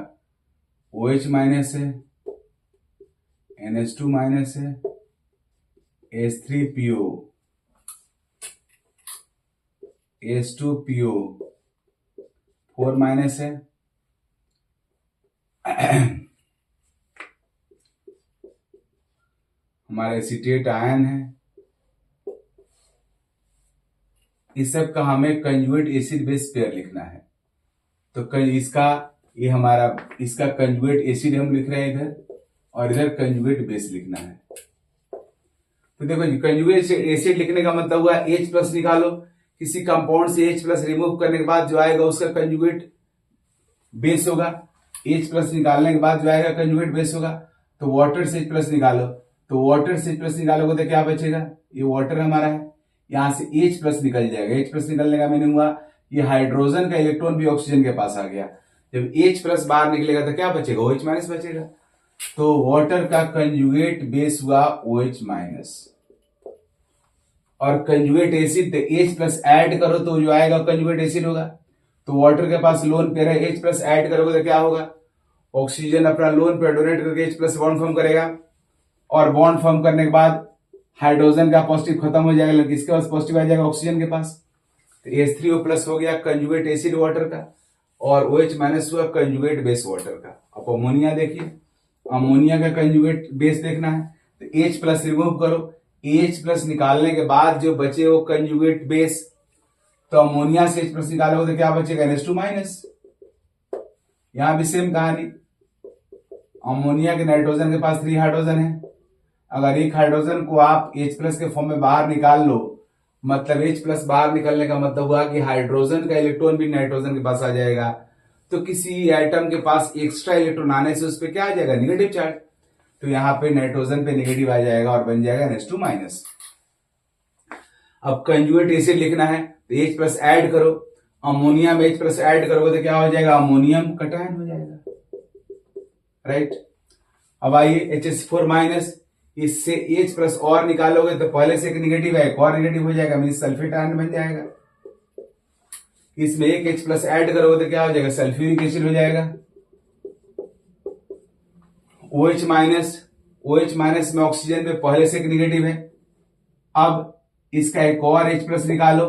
OH माइनस है, NH2 माइनस है, H3PO, H2PO 4 माइनस है, हमारा एसीटेट आयन है। इस सब का हमें कंजुगेट एसिड बेस पेयर लिखना है। तो इसका ये हमारा इसका कंजुगेट एसिड हम लिख रहे हैं इधर, और इधर कंजुगेट बेस लिखना है। तो देखो जी, कंजुगेट एसिड लिखने का मतलब हुआ H प्लस निकालो, किसी कंपाउंड से H प्लस रिमूव करने के बाद जो आएगा उसका कंजुगेट बेस होगा। H प्लस निकालने के बाद जो आएगा कंजुगेट बेस होगा। तो वाटर से H प्लस निकालो, तो वाटर से H प्लस निकालोगे तो क्या बचेगा? ये वाटर हमारा है, यहां से H प्लस निकल जाएगा। H प्लस निकलने का मीनिंग हुआ ये हाइड्रोजन का इलेक्ट्रॉन भी ऑक्सीजन के पास आ गया। जब H प्लस बाहर निकलेगा तो क्या बचेगा? OH माइनस बचेगा। तो वाटर का कंजुगेट बेस हुआ OH माइनस, और कंजुगेट एसिड तो H प्लस ऐड करो तो जो आएगा कंजुगेट एसिड होगा। तो वाटर के पास लोन पेयर है, H प्लस ऐड करोगे तो क्या होगा? ऑक्सीजन अपना लोन पेयर डोनेट करके H प्लस बॉन्ड फॉर्म करेगा, और बॉन्ड फॉर्म करने के बाद हाइड्रोजन का पॉजिटिव खत्म हो जाएगा, लेकिन किसके पास पॉजिटिव आ जाएगा? ऑक्सीजन के पास। तो H3O प्लस हो गया कंजुगेट एसिड वाटर का, और OH माइनस हुआ कंजुगेट बेस वाटर का। अब अमोनिया देखिए, अमोनिया का कंजुगेट बेस देखना है तो H प्लस रिमूव करो, H प्लस निकालने के बाद जो बचे वो कंजुगेट बेस। तो अमोनिया से H प्लस निकालोगे तो क्या बचेगा? NH2 minus. यहां भी सेम कहानी, अमोनिया के नाइट्रोजन के पास 3 हाइड्रोजन है, अगर एक हाइड्रोजन को आप H प्लस के फॉर्म में बाहर निकाल लो, मतलब H प्लस बाहर निकलने का मतलब हुआ कि हाइड्रोजन का इलेक्ट्रॉन भी नाइट्रोजन के पास आ जाएगा। तो किसी एटम के पास एक्स्ट्रा इलेक्ट्रॉन आने से उस पर क्या आ जाएगा? Negative charge. तो यहां पे नाइट्रोजन पे नेगेटिव आ जाएगा और बन जाएगा NH2 माइनस। अब कंजुगेट एसिड लिखना है तो H प्लस ऐड करो, अमोनिया में H प्लस ऐड करोगे तो क्या हो जाएगा? अमोनियम कटायन हो जाएगा, राइट। अब आइए HCl4 माइनस, इससे H प्लस और निकालोगे तो पहले से एक निगेटिव है, एक और निगेटिव हो जाएगा, मीन्स सल्फेट आयन बन जाएगा। इसमें एक H प्लस ऐड करोगे तो क्या हो जाएगा? सल्फ्यूरिक एसिड हो जाएगा। OH माइनस, OH माइनस में ऑक्सीजन पे पहले से एक निगेटिव है, अब इसका एक और H प्लस निकालो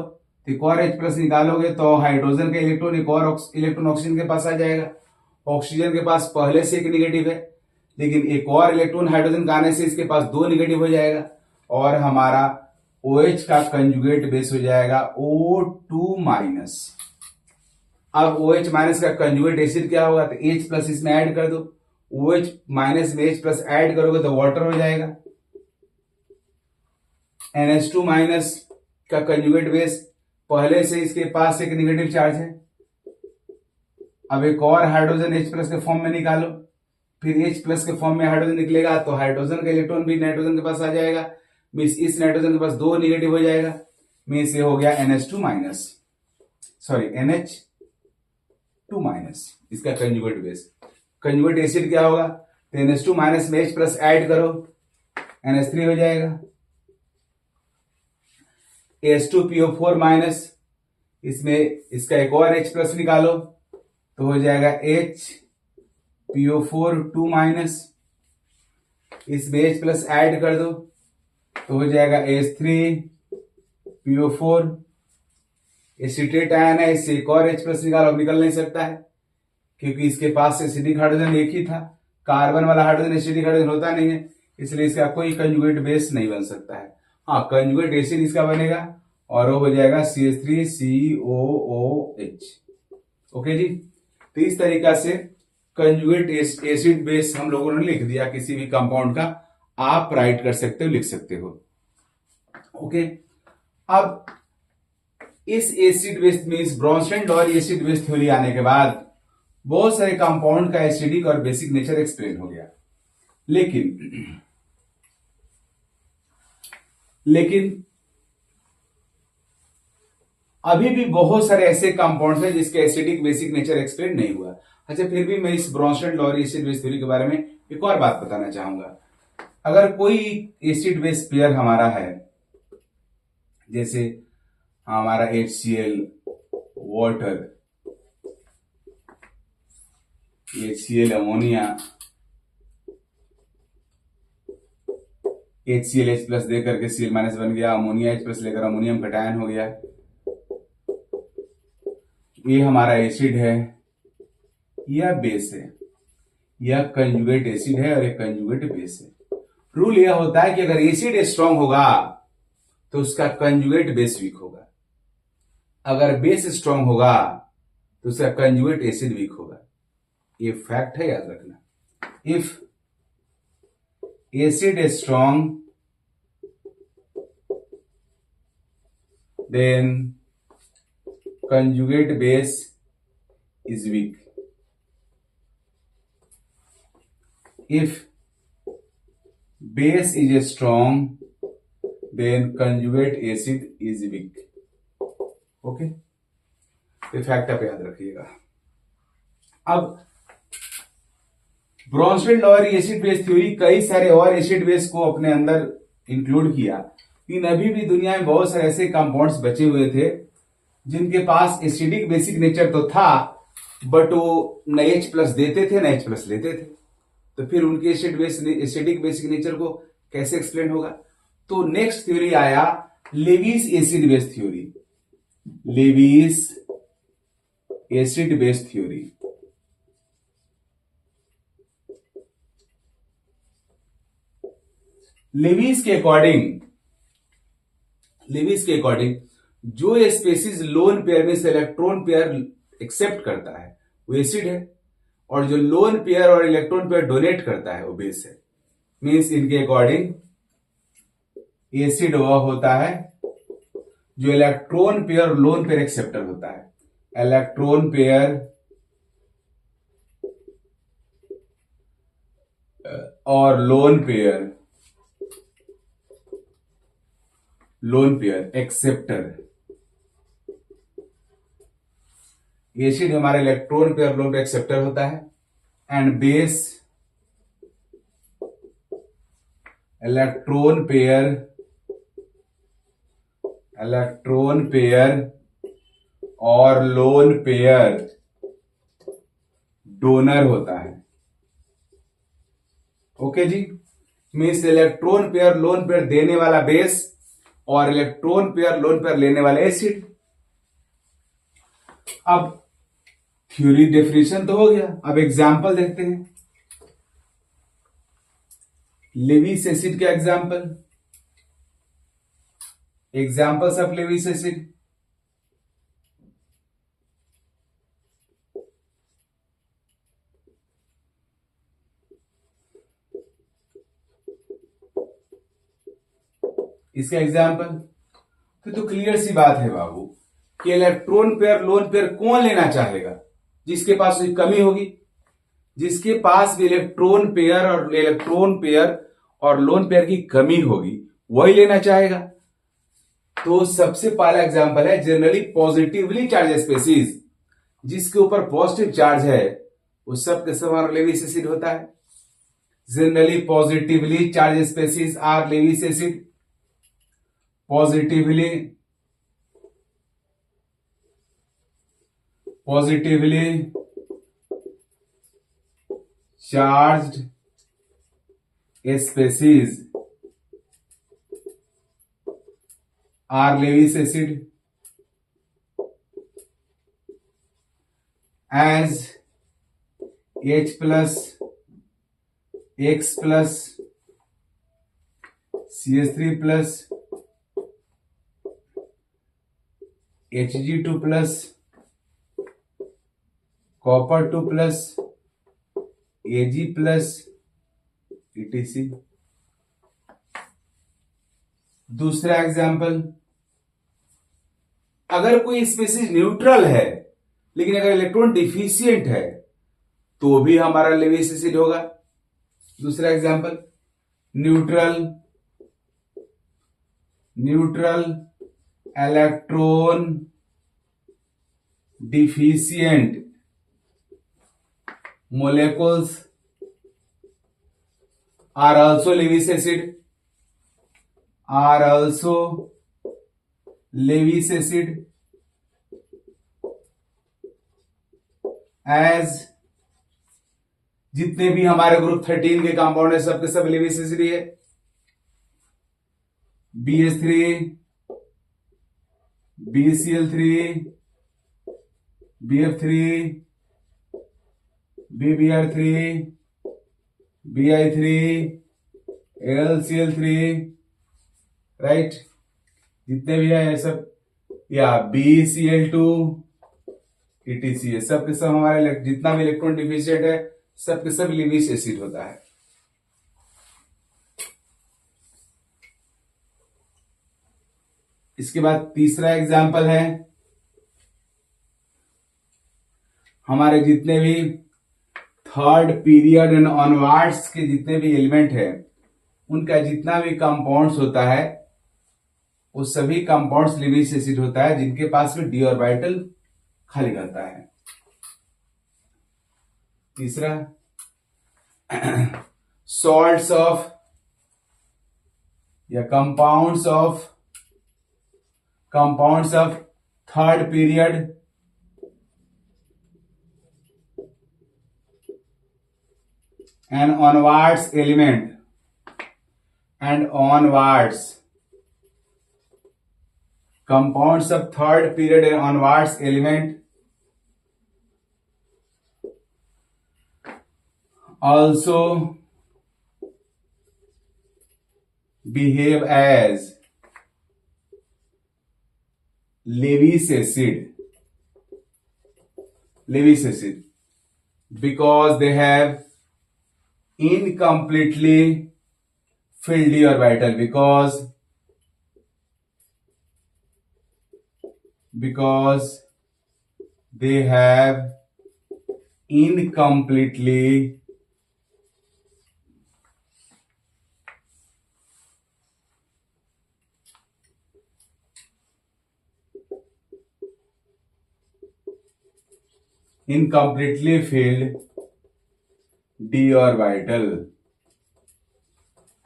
तो एक और H प्लस निकालोगे तो हाइड्रोजन का इलेक्ट्रॉन एक और इलेक्ट्रॉन ऑक्सीजन के पास आ जाएगा। ऑक्सीजन के पास पहले से एक निगेटिव है, लेकिन एक और इलेक्ट्रॉन हाइड्रोजन का आने से इसके पास 2 निगेटिव हो जाएगा और हमारा OH का कंजुगेट बेस हो जाएगा O2 माइनस। अब OH माइनस का कंजुगेट एसिड क्या होगा, तो H प्लस इसमें ऐड कर दो, OH माइनस में H प्लस ऐड करोगे तो वाटर हो जाएगा। NH2 माइनस का कंजुगेट बेस, पहले से इसके पास एक निगेटिव चार्ज है। अब एक और हाइड्रोजन H प्लस के फॉर्म में निकालो, फिर H प्लस के फॉर्म में हाइड्रोजन निकलेगा तो हाइड्रोजन का इलेक्ट्रॉन भी नाइट्रोजन के पास आ जाएगा, मीन्स इस नाइट्रोजन के पास 2 निगेटिव हो जाएगा, मीन्स ये हो गया NH2 minus, sorry NH2 minus इसका कंजुगेट बेस। कंजुगेट एसिड क्या होगा, तो NH2 माइनस में H प्लस ऐड करो, NH3 हो जाएगा। H2PO4 माइनस, इसमें इसका एक और H प्लस निकालो तो हो जाएगा HPO4 2 माइनस, इसमें H प्लस ऐड कर दो तो हो जाएगा H3PO4। एसिटेट आयन है, इससे एक और H प्लस निकालो, अब निकल नहीं सकता है क्योंकि इसके पास एसिडिक हाइड्रोजन एक ही था, कार्बन वाला हाइड्रोजन एसिडिक हाइड्रोजन होता नहीं है, इसलिए इसका कोई कंजुगेट बेस नहीं बन सकता है। हाँ, कंजुगेट एसिड इसका बनेगा और वो हो जाएगा CH3COOH। ओके जी, तो इस तरीका से कंजुगेट एसिड बेस हम लोगों ने लिख दिया किसी भी कंपाउंड का, आप राइट कर सकते हो, लिख सकते हो। ओके, अब इस acid base means Bronsted Lowry acid base theory आने के बाद बहुत सारे कंपाउंड का एसिडिक और बेसिक नेचर एक्सप्लेन हो गया, लेकिन अभी भी बहुत सारे ऐसे कंपाउंड्स हैं जिसके एसिडिक बेसिक नेचर एक्सप्लेन नहीं हुआ। अच्छा, फिर भी मैं इस ब्रोंस्टेन-डॉयल एसिड बेस थ्योरी के बारे में एक और बात बताना चाहूंगा। अगर कोई एसिड बेस पेयर हमारा है, जैसे हमारा HCl water, HCl ammonia, HCl H plus दे करके Cl माइनस बन गया, अमोनिया H प्लस लेकर अमोनियम कटायन हो गया, ये हमारा एसिड है, यह बेस है, यह कंजुगेट एसिड है और एक कंजुगेट बेस है। रूल यह होता है कि अगर एसिड स्ट्रांग होगा तो उसका कंजुगेट बेस वीक होगा, अगर बेस स्ट्रांग होगा तो उसका कंजुगेट एसिड वीक होगा। ये फैक्ट है, याद रखना। If acid is strong, then conjugate base is weak. If base is strong, then conjugate acid is weak. Okay, ये फैक्ट आप याद रखिएगा। अब ब्रोंस्टेन-डॉयल एसिड बेस थ्योरी कई सारे और एसिड बेस को अपने अंदर इंक्लूड किया, लेकिन अभी भी दुनिया में बहुत सारे ऐसे कंपाउंड्स बचे हुए थे जिनके पास एसिडिक बेसिक नेचर तो था, बट वो न H प्लस देते थे न H प्लस लेते थे। तो फिर उनके एसिडिक बेसिक नेचर को कैसे एक्सप्लेन होगा? तो नेक्स्ट थ्योरी आया Lewis acid base theory, Lewis acid base theory. Lewis के अकॉर्डिंग जो स्पेसीज लोन पेयर में से इलेक्ट्रॉन पेयर एक्सेप्ट करता है वो एसिड है, और जो लोन पेयर और इलेक्ट्रॉन पेयर डोनेट करता है वो बेस है। मींस इनके अकॉर्डिंग एसिड वह होता है जो इलेक्ट्रॉन पेयर और लोन पेयर एक्सेप्टर होता है। इलेक्ट्रॉन पेयर और लोन पेयर एक्सेप्टर। एसिड हमारा electron pair lone pair acceptor होता है, एंड बेस इलेक्ट्रॉन पेयर और लोन पेयर डोनर होता है। ओके जी, means electron pair lone pair देने वाला बेस और इलेक्ट्रॉन पेयर लोन पेयर लेने वाला एसिड, अब थ्योरी डेफिनेशन तो हो गया, अब एग्जाम्पल देखते हैं। लेविस एसिड का एग्जाम्पल्स ऑफ लेविस एसिड। इसका एग्जाम्पल तो क्लियर सी बात है बाबू कि इलेक्ट्रॉन पेयर लोन पेयर कौन लेना चाहेगा? जिसके पास कोई कमी होगी, जिसके पास भी इलेक्ट्रॉन पेयर और लोन पेयर की कमी होगी वही लेना चाहेगा। तो सबसे पहला एग्जांपल है जनरली पॉजिटिवली चार्ज स्पेसीज, जिसके ऊपर पॉजिटिव चार्ज है वो सब के सब लेविस एसिड होता है। Generally positively charge species are Lewis acid. positively charged species are Lewis acid as H plus X plus CH3 plus Hg2 plus copper 2 plus Ag plus etc। दूसरा example, अगर कोई स्पीसीज न्यूट्रल है लेकिन अगर electron deficient है तो भी हमारा लेविस एसिड होगा। दूसरा example, neutral electron deficient molecules are also Lewis acid as जितने भी हमारे ग्रुप 13 के कंपाउंड है सबके सब लेविस एसिड है। BH3 BCl3 BF3 BBr3 Bi3 LCl3 right, जितने भी है सब, या BCl2 ETC सब के सब हमारे जितना भी इलेक्ट्रॉन डिफिशिएंट है सब के सब लेविस एसिड होता है। इसके बाद तीसरा एग्जाम्पल है, हमारे जितने भी थर्ड पीरियड एंड ऑनवर्ड्स के जितने भी एलिमेंट है उनका जितना भी कंपाउंड्स होता है वो सभी कंपाउंड्स लेविस एसिड होता है, जिनके पास में डी ऑर्बिटल खाली रहता है। तीसरा, सॉल्ट्स ऑफ या compounds of third period and onwards compounds of third period and onwards element also behave as Lewis acid because they have incompletely filled d orbital, because they have incompletely filled d orbital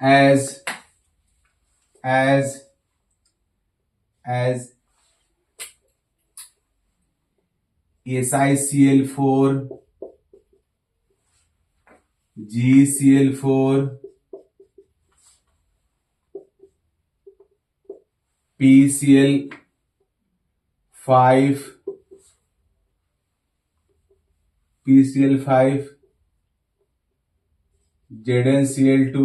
as SiCl4 GCl4 PCl5 PCl5, ZnCl2,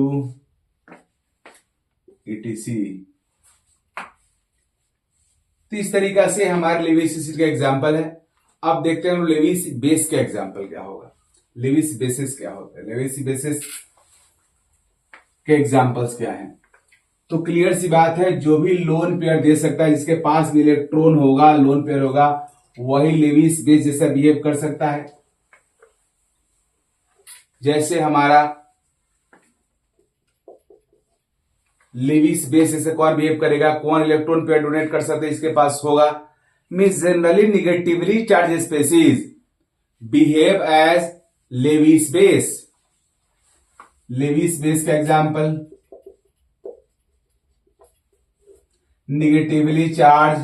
etc। तो इस तरीका से हमारे Lewis acid का example है। अब देखते हैं लेविस बेस का एग्जाम्पल क्या होगा। लेविस बेसिस क्या होता है, लेविस बेसिस के एग्जाम्पल्स क्या हैं। तो क्लियर सी बात है, जो भी लोन पेयर दे सकता है, जिसके पास भी इलेक्ट्रॉन होगा, लोन पेयर होगा, वही लेविस बेस जैसा बिहेव कर सकता है। जैसे हमारा लेविस बेस जैसे कौन बिहेव करेगा, कौन इलेक्ट्रॉन पेयर डोनेट कर सकते हैं, इसके पास होगा। Means generally negatively charge species behave as Lewis base. Lewis base का example, negatively charged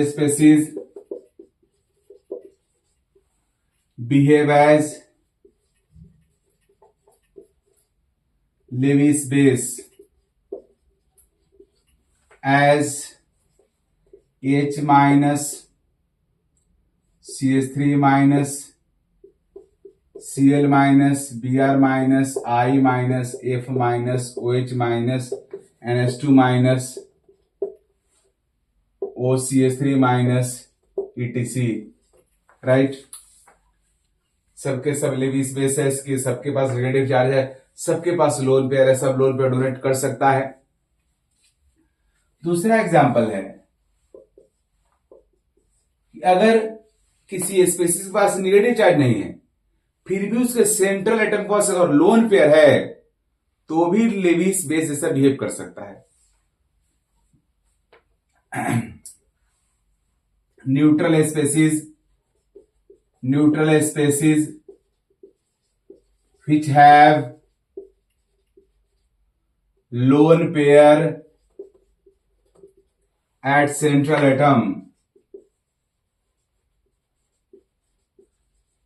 species behave as Lewis base as H minus CH3 minus Cl minus Br minus I minus F minus OH minus NH2 minus OCH3 minus etc। Right, सबके सब Lewis base है, इसके सबके पास negative charge है, सबके पास lone pair है, सब lone pair donate कर सकता है। दूसरा एग्जांपल है कि अगर किसी स्पेसीज के पास नेगेटिव चार्ज नहीं है, फिर भी उसके सेंट्रल एटम के पास अगर लोन पेयर है, तो भी लेविस बेस जैसा बिहेव कर सकता है। Neutral species which have lone pair at central atom,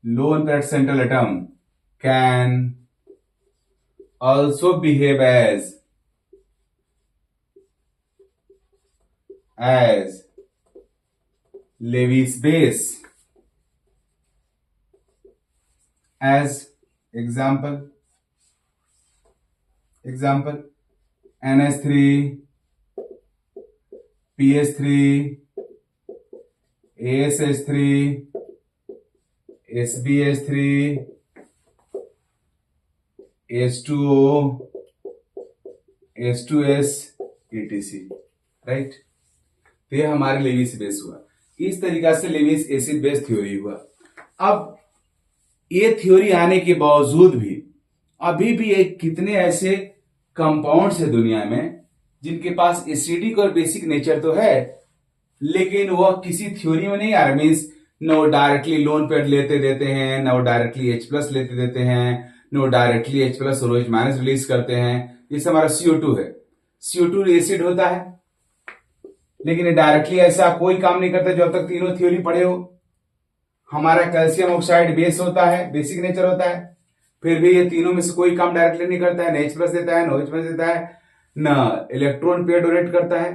lone pair at central atom can also behave as Lewis base। as example NH3, PH3, ASH3, SBH3, H2O, H2S etc। Right, तो ये हमारे Lewis base हुआ। इस तरीका से Levi's acid base theory हुआ। अब ये थ्योरी आने के बावजूद भी अभी भी एक कितने ऐसे कंपाउंड्स है दुनिया में जिनके पास एसिडिक और बेसिक नेचर तो है, लेकिन वह किसी थ्योरी में नहीं आ रहा। Means no directly lone pair लेते देते हैं, नो डायरेक्टली H+ लेते देते हैं, नो डायरेक्टली H+ और OH- रिलीज करते हैं। जैसे हमारा CO2 है, CO2 एसिड होता है, लेकिन डायरेक्टली ऐसा कोई काम नहीं करता जो अब तक तीनों थ्योरी पढ़े हो। हमारा कैल्शियम ऑक्साइड बेस होता है, बेसिक नेचर होता है, फिर भी ये तीनों में से कोई काम डायरेक्टली नहीं करता है, न H+ देता है, न OH+ देता है, न इलेक्ट्रॉन पेयर डोनेट करता है।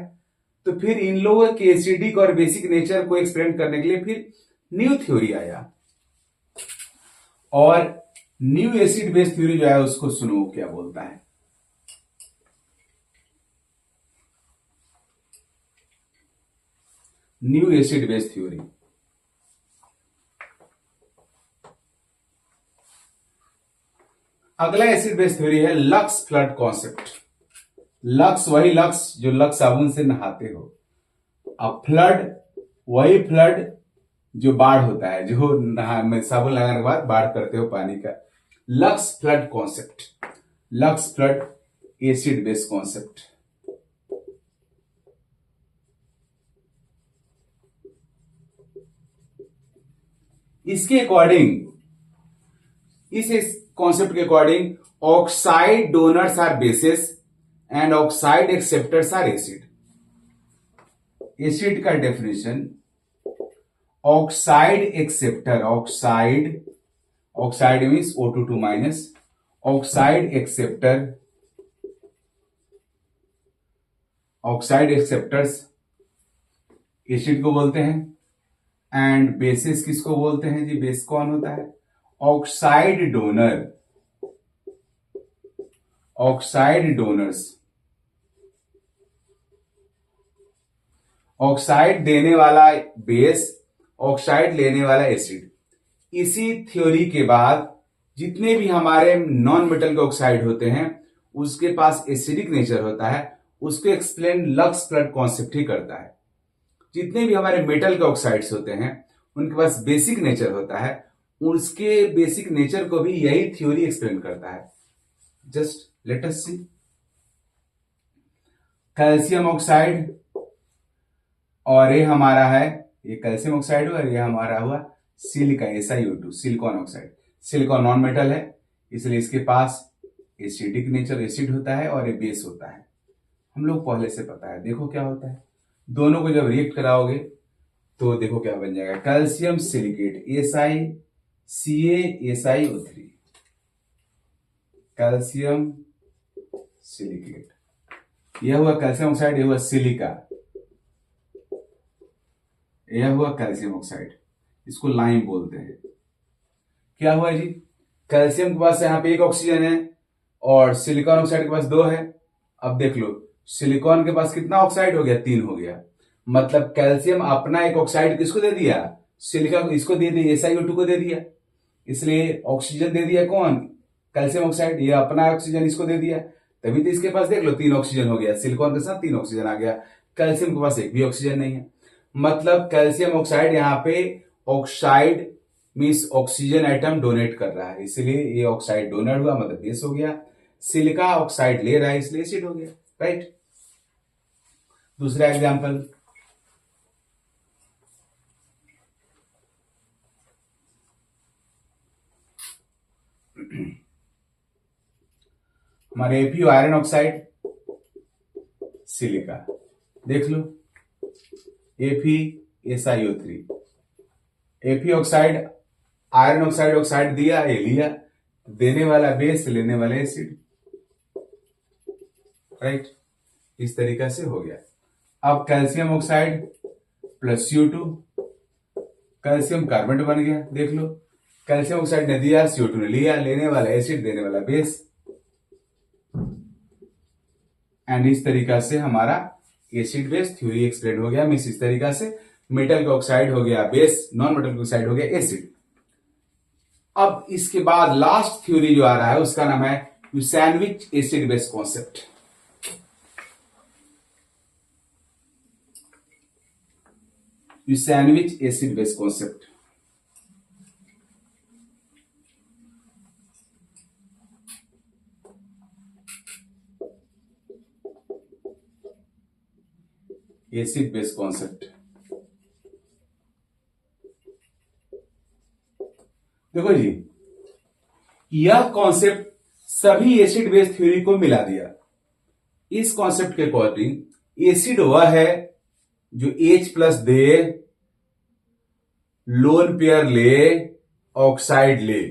तो फिर इन लोगों के एसिडिक और बेसिक नेचर को एक्सप्लेन करने के लिए फिर न्यू थ्योरी आया, और न्यू एसिड बेस थ्योरी जो है उसको सुनो क्या बोलता है। न्यू एसिड बेस थ्योरी, अगला एसिड बेस थ्योरी है लक्स फ्लड कॉन्सेप्ट। लक्स वही लक्स जो लक्स साबुन से नहाते हो, अब फ्लड वही फ्लड जो बाढ़ होता है, जो साबुन लगाने के बाद बाढ़ करते हो पानी का। Lux Flood concept, Lux Flood acid base concept. इसके अकॉर्डिंग, इस कॉन्सेप्ट के according, oxide donors are bases and oxide acceptors are acid. Acid का definition, oxide acceptor, oxide means O2 minus, oxide acceptors acid को बोलते हैं। And bases किसको बोलते हैं जी? बेस कौन होता है? Oxide donor, oxide donors, oxide देने वाला बेस, ऑक्साइड लेने वाला एसिड। इसी थ्योरी के बाद जितने भी हमारे नॉन मेटल के ऑक्साइड होते हैं उसके पास एसिडिक नेचर होता है, उसको एक्सप्लेन लक्स फ्लड कॉन्सेप्ट ही करता है। जितने भी हमारे मेटल के ऑक्साइड्स होते हैं उनके पास बेसिक नेचर होता है, उसके बेसिक नेचर को भी यही थ्योरी एक्सप्लेन करता है। जस्ट लेट अस सी। कैल्शियम ऑक्साइड, और ये हमारा है, ये कैल्शियम ऑक्साइड हुआ, ये हमारा हुआ silica, SiO2, silicon oxide. Silicon non metal है इसलिए इसके पास एसिडिक नेचर, एसिड होता है, और ये बेस होता है। हम लोग पहले से पता है। देखो क्या होता है, दोनों को जब रिएक्ट कराओगे तो देखो क्या बन जाएगा, calcium silicate, SiCaSiO3, calcium silicate. यह हुआ कैल्शियम ऑक्साइड, यह हुआ सिलिका, यह हुआ कैल्शियम ऑक्साइड, इसको लाइम बोलते हैं। क्या हुआ जी? कैल्शियम के पास यहां पे एक ऑक्सीजन है और सिलिकॉन ऑक्साइड के पास दो है। अब देख लो, सिलिकॉन के पास कितना ऑक्साइड हो गया? 3 हो गया। मतलब कैल्शियम अपना एक ऑक्साइड किसको दे दिया? सिलिका को, इसको दे दिया, SiO2 को दे दिया। इसलिए ऑक्सीजन दे दिया कौन? Calcium oxide. ये अपना ऑक्सीजन इसको दे दिया, तभी तो इसके पास देख लो 3 ऑक्सीजन हो गया। सिलिकॉन के साथ 3 ऑक्सीजन आ गया, कैल्शियम के पास एक भी ऑक्सीजन नहीं है। मतलब कैल्शियम ऑक्साइड यहाँ पे oxide means oxygen atom donate कर रहा है, इसलिए ये ऑक्साइड डोनर हुआ, मतलब बेस हो गया। सिलिका ऑक्साइड ले रहा है इसलिए एसिड हो गया, राइट। दूसरा एग्जांपल, हमारे एपीओ आयरन ऑक्साइड, सिलिका, देख लो FeSiO3, AP oxide iron oxide, oxide दिया, ये लिया, देने वाला बेस, लेने वाला एसिड, राइट। इस तरीका से हो गया। अब calcium oxide plus CO2, calcium carbonate बन गया, देख लो, कैल्शियम ऑक्साइड ने दिया, CO2 ने लिया, लेने वाला एसिड, देने वाला बेस। एंड इस तरीका से हमारा एसिड बेस थ्योरी एक्सप्लेन हो गया। मीन्स इस तरीका से मेटल का ऑक्साइड हो गया बेस, नॉन मेटल का ऑक्साइड हो गया एसिड। अब इसके बाद लास्ट थ्योरी जो आ रहा है उसका नाम है Usanovich acid base concept. Usanovich acid base concept. Acid base concept, देखो जी, यह कॉन्सेप्ट सभी एसिड बेस थ्योरी को मिला दिया। इस कॉन्सेप्ट के अकॉर्डिंग एसिड वह है जो H+ दे, लोन पेयर ले, ऑक्साइड ले,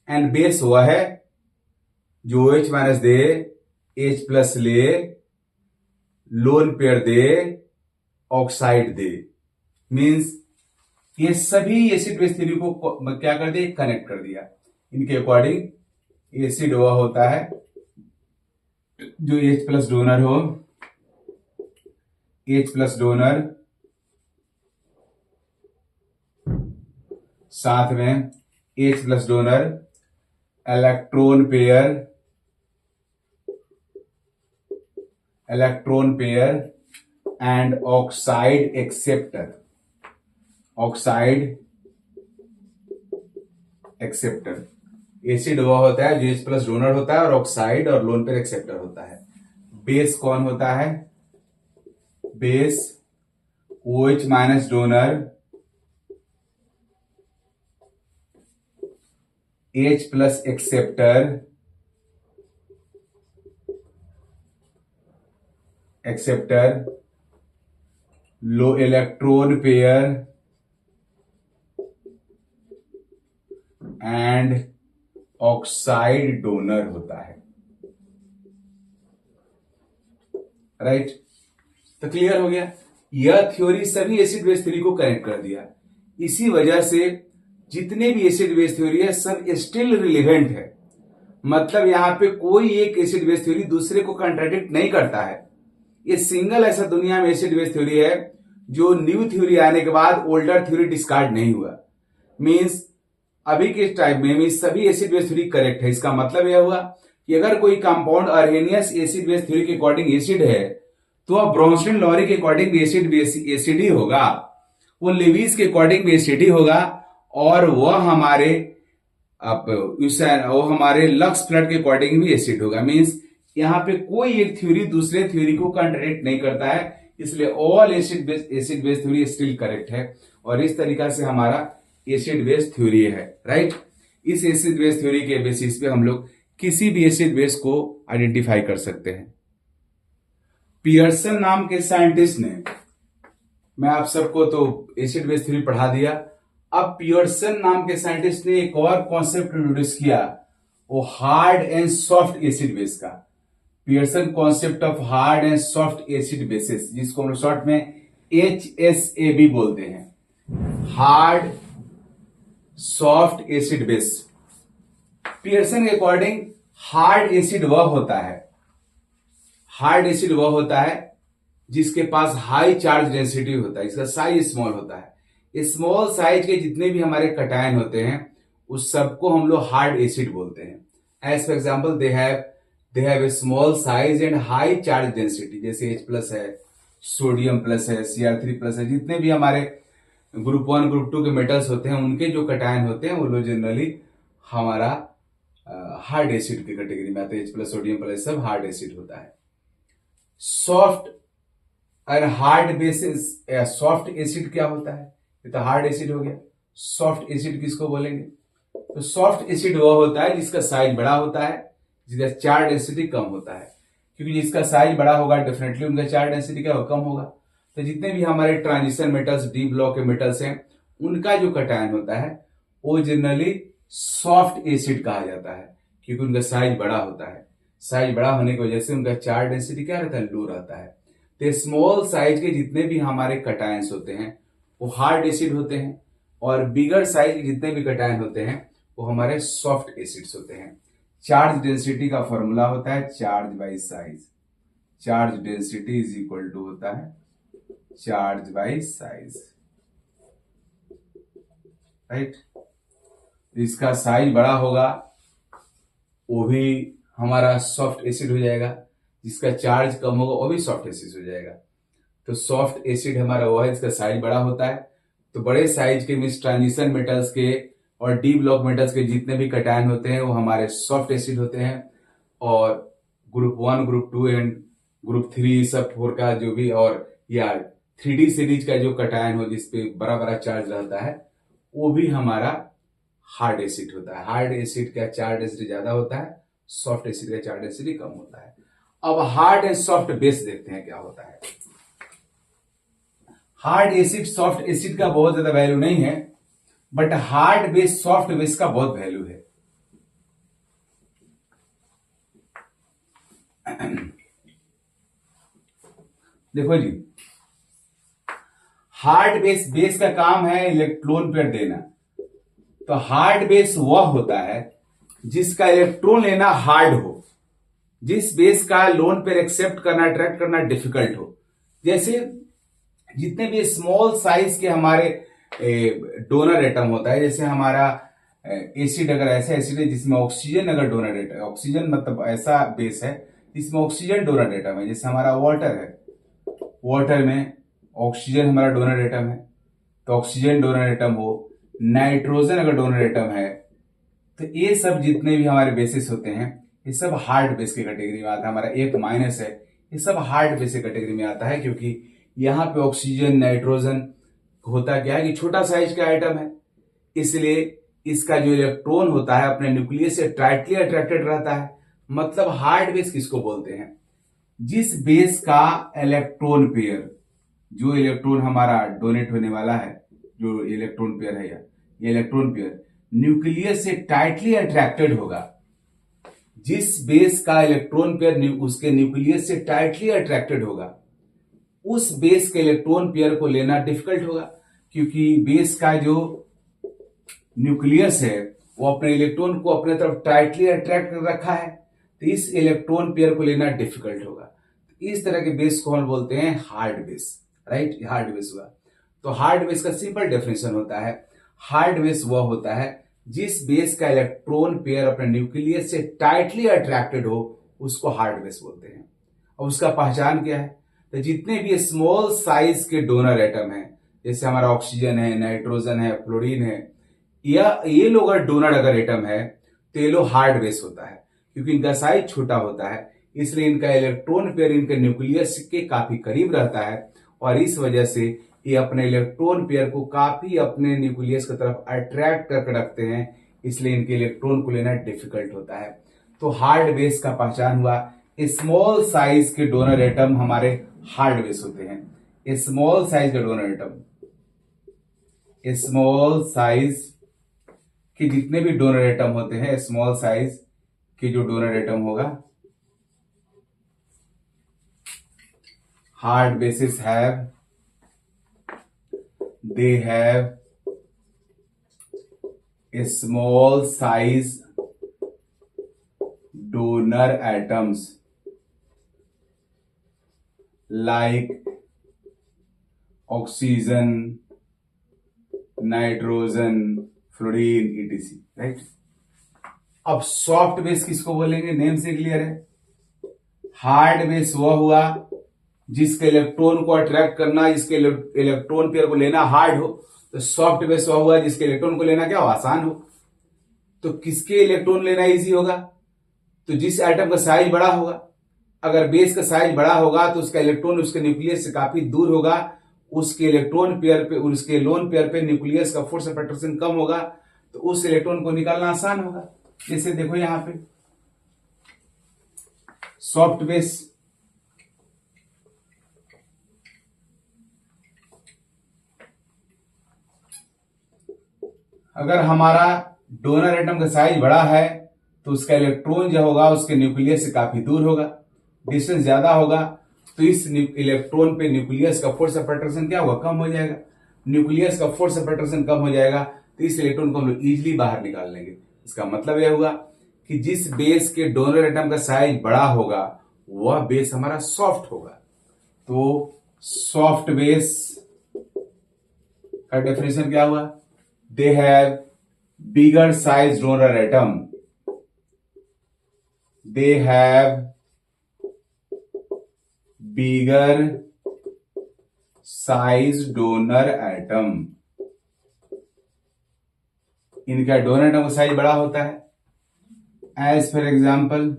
एंड बेस वह है जो OH- दे, H+ ले, लोन पेयर दे, ऑक्साइड दे। मींस ये सभी एसिड बेस थ्योरी को क्या कर दिया? कनेक्ट कर दिया। इनके अकॉर्डिंग एसिड वह होता है जो H+ डोनर हो, H+ डोनर, साथ में H+ donor, electron pair, and oxide acceptor, oxide acceptor. Acid वह होता है जो H+ डोनर होता है और ऑक्साइड और लोन पेयर एक्सेप्टर होता है। बेस कौन होता है? Base OH- donor, H+ acceptor, low electron pair and oxide donor होता है, राइट। तो क्लियर हो गया। यह थ्योरी सभी एसिड बेस थ्योरी को कनेक्ट कर दिया। इसी वजह से जितने भी एसिड बेस थ्योरी है सब स्टिल रिलेवेंट है। मतलब यहां पे कोई एक एसिड बेस थ्योरी दूसरे को कंट्राडिक्ट नहीं करता है। ये सिंगल ऐसा दुनिया में एसिड बेस थ्योरी है जो न्यू थ्योरी आने के बाद ओल्डर थ्योरी डिस्कार्ड नहीं हुआ। मींस अभी के टाइम में सभी एसिड बेस थ्योरी करेक्ट है। इसका मतलब यह हुआ कि अगर कोई कंपाउंड अर्हेनियस एसिड बेस थ्योरी के अकॉर्डिंग एसिड है तो वह ब्रोंस्टन लॉरी के अकॉर्डिंग भी एसिड ही होगा, वो लेविस के अकॉर्डिंग भी एसिड ही होगा, और वह हमारे वो हमारे लक्स फ्लड के अकॉर्डिंग भी एसिड होगा। मींस यहां पे कोई एक थ्योरी दूसरे थ्योरी को कंट्राडिक्ट नहीं करता है, इसलिए all acid base theory still correct है। और इस तरीका से हमारा एसिड बेस थ्योरी है, राइट। इस एसिड बेस थ्योरी के बेसिस पे हम लोग किसी भी एसिड बेस को आइडेंटिफाई कर सकते हैं। पियर्सन नाम के साइंटिस्ट ने, मैं आप सबको तो एसिड बेस थ्योरी पढ़ा दिया, अब पियर्सन नाम के साइंटिस्ट ने एक और कॉन्सेप्ट इंट्रोड्यूस किया, वो hard and soft acid base का। Pearson concept of hard and soft acid bases, जिसको हम शॉर्ट में HSAB बोलते हैं, hard soft acid base. Pearson के अकॉर्डिंग हार्ड एसिड वह होता है जिसके पास हाई चार्ज डेंसिटी होता है, इसका साइज स्मॉल होता है। स्मॉल साइज के जितने भी हमारे कटायन होते हैं उस सबको हम लोग हार्ड एसिड बोलते हैं। As for example they have a small size and high charge density, जैसे H+ है, सोडियम प्लस है, Cr3+ है। जितने भी हमारे ग्रुप 1 ग्रुप 2 के मेटल्स होते हैं उनके जो कटायन होते हैं वो लोग जनरली हमारा हार्ड एसिड की कैटेगरी में आते हैं। H+, सोडियम प्लस सब हार्ड एसिड होता है। सॉफ्ट और हार्ड बेसिस, सॉफ्ट एसिड क्या होता है? ये तो हार्ड एसिड हो गया। सॉफ्ट एसिड किसको बोलेंगे? तो सॉफ्ट एसिड वह होता है जिसका साइज बड़ा होता है, जिसका चार्ज डेंसिटी कम होता है, क्योंकि जिसका साइज बड़ा होगा डेफिनेटली उनका चार्ज डेंसिटी क्या कम होगा। तो जितने भी हमारे ट्रांजिशन मेटल्स, डी ब्लॉक के मेटल्स हैं, उनका जो कटायन होता है वो जनरली सॉफ्ट एसिड कहा जाता है, क्योंकि उनका साइज बड़ा होता है। साइज बड़ा होने की वजह से उनका चार्ज डेंसिटी क्या रहता है? लो रहता है। तो स्मॉल साइज के जितने भी हमारे कटायंस होते हैं वो हार्ड एसिड होते हैं, और बिगर साइज के जितने भी कटायन होते हैं वो हमारे सॉफ्ट एसिड्स होते हैं। चार्ज डेंसिटी का फॉर्मूला होता है charge by size. Charge density is equal to होता है चार्ज बाई साइज, राइट। इसका साइज बड़ा होगा वो भी हमारा सॉफ्ट एसिड हो जाएगा, जिसका चार्ज कम होगा वो भी सॉफ्ट एसिड हो जाएगा। तो सॉफ्ट एसिड हमारा वो है जिसका साइज बड़ा होता है। तो बड़े साइज के मींस ट्रांजिशन मेटल्स के और डी ब्लॉक मेटल्स के जितने भी कटायन होते हैं वो हमारे सॉफ्ट एसिड होते हैं, और ग्रुप 1 ग्रुप 2 एंड ग्रुप 3 सब 4 का जो भी, और या 3D सीरीज का जो कटायन हो जिसपे बड़ा बड़ा चार्ज रहता है वो भी हमारा हार्ड एसिड होता है। हार्ड एसिड का चार्ज डेंसिटी ज्यादा होता है, सॉफ्ट एसिड का चार्ज डेंसिटी कम होता है। अब हार्ड एंड सॉफ्ट बेस देखते हैं क्या होता है। हार्ड एसिड सॉफ्ट एसिड का बहुत ज्यादा वैल्यू नहीं है, but hard base soft base का बहुत वैल्यू है। देखो जी, हार्ड बेस का काम है इलेक्ट्रॉन पेयर देना। तो हार्ड बेस वह होता है जिसका इलेक्ट्रॉन लेना हार्ड हो, जिस बेस का लोन पेयर एक्सेप्ट करना, अट्रैक्ट करना डिफिकल्ट हो। जैसे जितने भी स्मॉल साइज के हमारे डोनर एटम होता है, जैसे हमारा एसिड, अगर ऐसा एसिड है जिसमें ऑक्सीजन अगर डोनर एटम है, ऑक्सीजन मतलब ऐसा बेस है जिसमें ऑक्सीजन डोनर एटम है, जैसे हमारा वाटर है, वाटर में ऑक्सीजन हमारा डोनर एटम है, तो ऑक्सीजन डोनर एटम हो, नाइट्रोजन अगर डोनर एटम है, तो ये सब जितने भी हमारे बेसिस होते हैं ये सब हार्ड बेस की कैटेगरी में आता है। हमारा एक माइनस है, ये सब हार्ड बेस की कैटेगरी में आता है, क्योंकि यहाँ पे ऑक्सीजन, नाइट्रोजन होता क्या है कि छोटा साइज का आइटम है, इसलिए इसका जो इलेक्ट्रॉन होता है अपने न्यूक्लियस से टाइटली अट्रैक्टेड रहता है। मतलब हार्ड बेस किसको बोलते हैं? जिस बेस का इलेक्ट्रॉन पेयर, जो इलेक्ट्रॉन हमारा डोनेट होने वाला है, जो इलेक्ट्रॉन पेयर है, ये इलेक्ट्रॉन पेयर न्यूक्लियस से टाइटली अट्रैक्टेड होगा। जिस बेस का इलेक्ट्रॉन पेयर उसके न्यूक्लियस से टाइटली अट्रैक्टेड होगा उस बेस के इलेक्ट्रॉन पेयर को लेना डिफिकल्ट होगा, क्योंकि बेस का जो न्यूक्लियस है वो अपने इलेक्ट्रॉन को अपने तरफ टाइटली अट्रैक्ट कर रखा है, तो इस इलेक्ट्रॉन पेयर को लेना डिफिकल्ट होगा। इस तरह के बेस को हम बोलते हैं hard base, right. Hard base हुआ। तो हार्ड बेस का सिंपल डेफिनेशन होता है, हार्ड बेस वह होता है जिस बेस का इलेक्ट्रॉन पेयर अपने न्यूक्लियस से टाइटली अट्रैक्टेड हो, उसको हार्ड बेस बोलते हैं। और उसका पहचान क्या है? तो जितने भी स्मॉल साइज के डोनर एटम हैं, जैसे हमारा ऑक्सीजन है, नाइट्रोजन है, फ्लोरीन है, या ये लोग अगर डोनर अगर एटम है तो ये लोग हार्ड बेस होता है, क्योंकि इनका साइज छोटा होता है, इसलिए इनका इलेक्ट्रॉन पेयर इनके न्यूक्लियस के काफी करीब रहता है, और इस वजह से ये अपने इलेक्ट्रॉन पेयर को काफी अपने न्यूक्लियस की तरफ अट्रैक्ट करके रखते हैं, इसलिए इनके इलेक्ट्रॉन को लेना डिफिकल्ट होता है। तो हार्ड बेस का पहचान हुआ, स्मॉल साइज के डोनर एटम हमारे हार्ड बेस होते हैं। स्मॉल साइज के डोनर एटम, स्मॉल साइज के जितने भी डोनर एटम होते हैं, स्मॉल साइज के जो डोनर एटम होगा, hard basis have, they have a small size donor atoms like oxygen, nitrogen, fluorine, etc. Right. अब सॉफ्ट बेस किसको बोलेंगे? नेम से क्लियर है। हार्ड बेस वह हुआ जिसके इलेक्ट्रॉन को अट्रैक्ट करना, जिसके इलेक्ट्रॉन पेयर को लेना हार्ड हो। तो सॉफ्ट बेस वह हुआ जिसके इलेक्ट्रॉन को लेना क्या हो? आसान हो। तो किसके इलेक्ट्रॉन लेना इजी होगा? तो जिस एटम का साइज बड़ा होगा। अगर बेस का साइज बड़ा होगा तो उसका इलेक्ट्रॉन उसके न्यूक्लियस से काफी दूर होगा, उसके इलेक्ट्रॉन पेयर पे, उसके लोन पेयर पे न्यूक्लियस का फोर्स ऑफ अट्रैक्शन कम होगा, तो उस इलेक्ट्रॉन को निकालना आसान होगा। जैसे देखो यहां पे सॉफ्ट बेस, अगर हमारा डोनर एटम का साइज बड़ा है तो उसका इलेक्ट्रॉन जो होगा उसके न्यूक्लियस से काफी दूर होगा, डिस्टेंस ज्यादा होगा, तो इस इलेक्ट्रॉन पे न्यूक्लियस का फोर्स ऑफ अट्रैक्शन क्या होगा? कम हो जाएगा। न्यूक्लियस का फोर्स ऑफ अट्रैक्शन कम हो जाएगा तो इस इलेक्ट्रॉन को हम लोग इजिली बाहर निकाल लेंगे। इसका मतलब यह हुआ कि जिस बेस के डोनर एटम का साइज बड़ा होगा वह बेस हमारा सॉफ्ट होगा। तो सॉफ्ट बेस का डेफिनेशन क्या हुआ? They have bigger size donor atom, they have bigger size donor atom. इनका डोनर एटम का साइज बड़ा होता है। As for example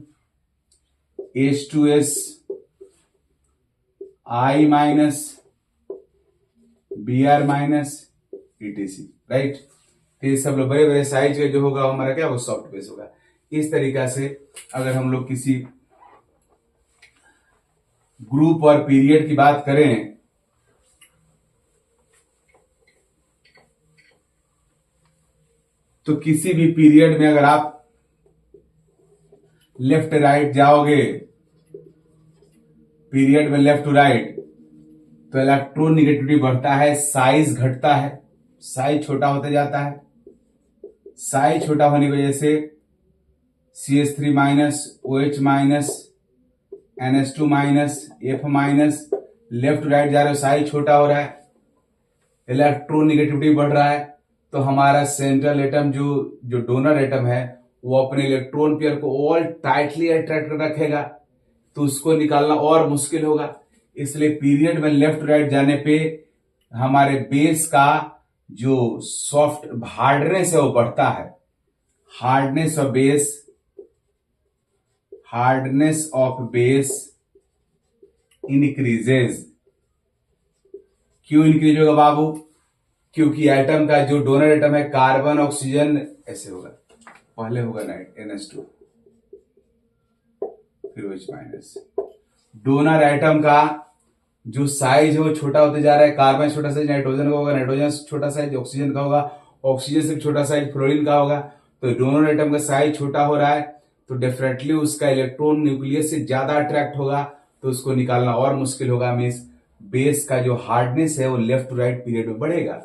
H2S I minus Br minus etc, right. तो ये सब लोग बड़े बड़े साइज का जो होगा हमारा क्या, वो सॉफ्ट बेस होगा। इस तरीका से अगर हम लोग किसी ग्रुप और पीरियड की बात करें तो किसी भी पीरियड में अगर आप लेफ्ट राइट जाओगे, पीरियड में लेफ्ट टू राइट, तो इलेक्ट्रॉन निगेटिविटी बढ़ता है, साइज घटता है, साइज छोटा होता जाता है। साइज छोटा होने की वजह से CH3 minus, OH minus, NH2 minus, F minus, left to right जा रहे हो, साइज छोटा हो रहा है, इलेक्ट्रॉन निगेटिविटी बढ़ रहा है, तो हमारा सेंट्रल एटम जो डोनर एटम है वो अपने इलेक्ट्रॉन पेयर को और टाइटली अट्रैक्ट कर रखेगा, तो उसको निकालना और मुश्किल होगा। इसलिए पीरियड में लेफ्ट राइट जाने पे हमारे बेस का जो सॉफ्ट हार्डनेस है वो बढ़ता है। Hardness of base increases. क्यों इंक्रीज होगा बाबू? क्योंकि एटम का जो डोनर एटम है, कार्बन ऑक्सीजन ऐसे होगा, पहले होगा NH2 फिर OH माइनस। डोनर एटम का जो साइज है वो छोटा होते जा रहा है। कार्बन छोटा साइज नाइट्रोजन का होगा, नाइट्रोजन छोटा साइज ऑक्सीजन का होगा, ऑक्सीजन से छोटा साइज फ्लोरीन का होगा। तो डोनर एटम का साइज छोटा हो रहा है तो डेफिनेटली उसका इलेक्ट्रॉन न्यूक्लियस से ज्यादा अट्रैक्ट होगा, तो उसको निकालना और मुश्किल होगा। मीन्स बेस का जो हार्डनेस है वो लेफ्ट टू राइट पीरियड में बढ़ेगा।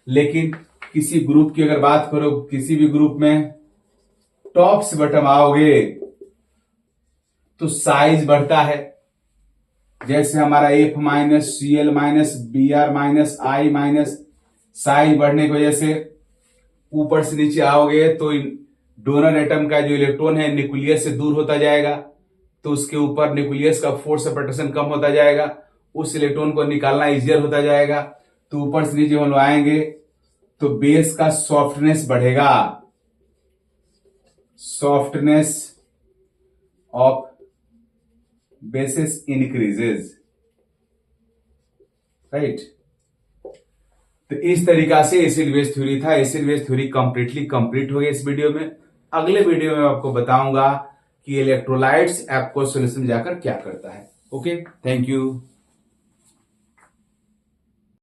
लेकिन किसी ग्रुप की अगर बात करो, किसी भी ग्रुप में टॉप से बटम आओगे तो साइज बढ़ता है। जैसे हमारा F minus Cl minus Br minus I minus, size बढ़ने की वजह से ऊपर से नीचे आओगे तो डोनर एटम का जो इलेक्ट्रॉन है न्यूक्लियस से दूर होता जाएगा, तो उसके ऊपर न्यूक्लियस का फोर्स ऑफ अट्रैक्शन कम होता जाएगा, उस इलेक्ट्रॉन को निकालना इजियर होता जाएगा। तो ऊपर से नीचे हम लोग आएंगे तो बेस का सॉफ्टनेस बढ़ेगा, softness of basis increases, right. तो इस तरीका से एसिड बेस थ्योरी था। एसिड बेस थ्योरी कंप्लीट हो गई इस वीडियो में। अगले वीडियो में आपको बताऊंगा कि इलेक्ट्रोलाइट्स आपको सॉल्यूशन में जाकर क्या करता है। Okay, thank you.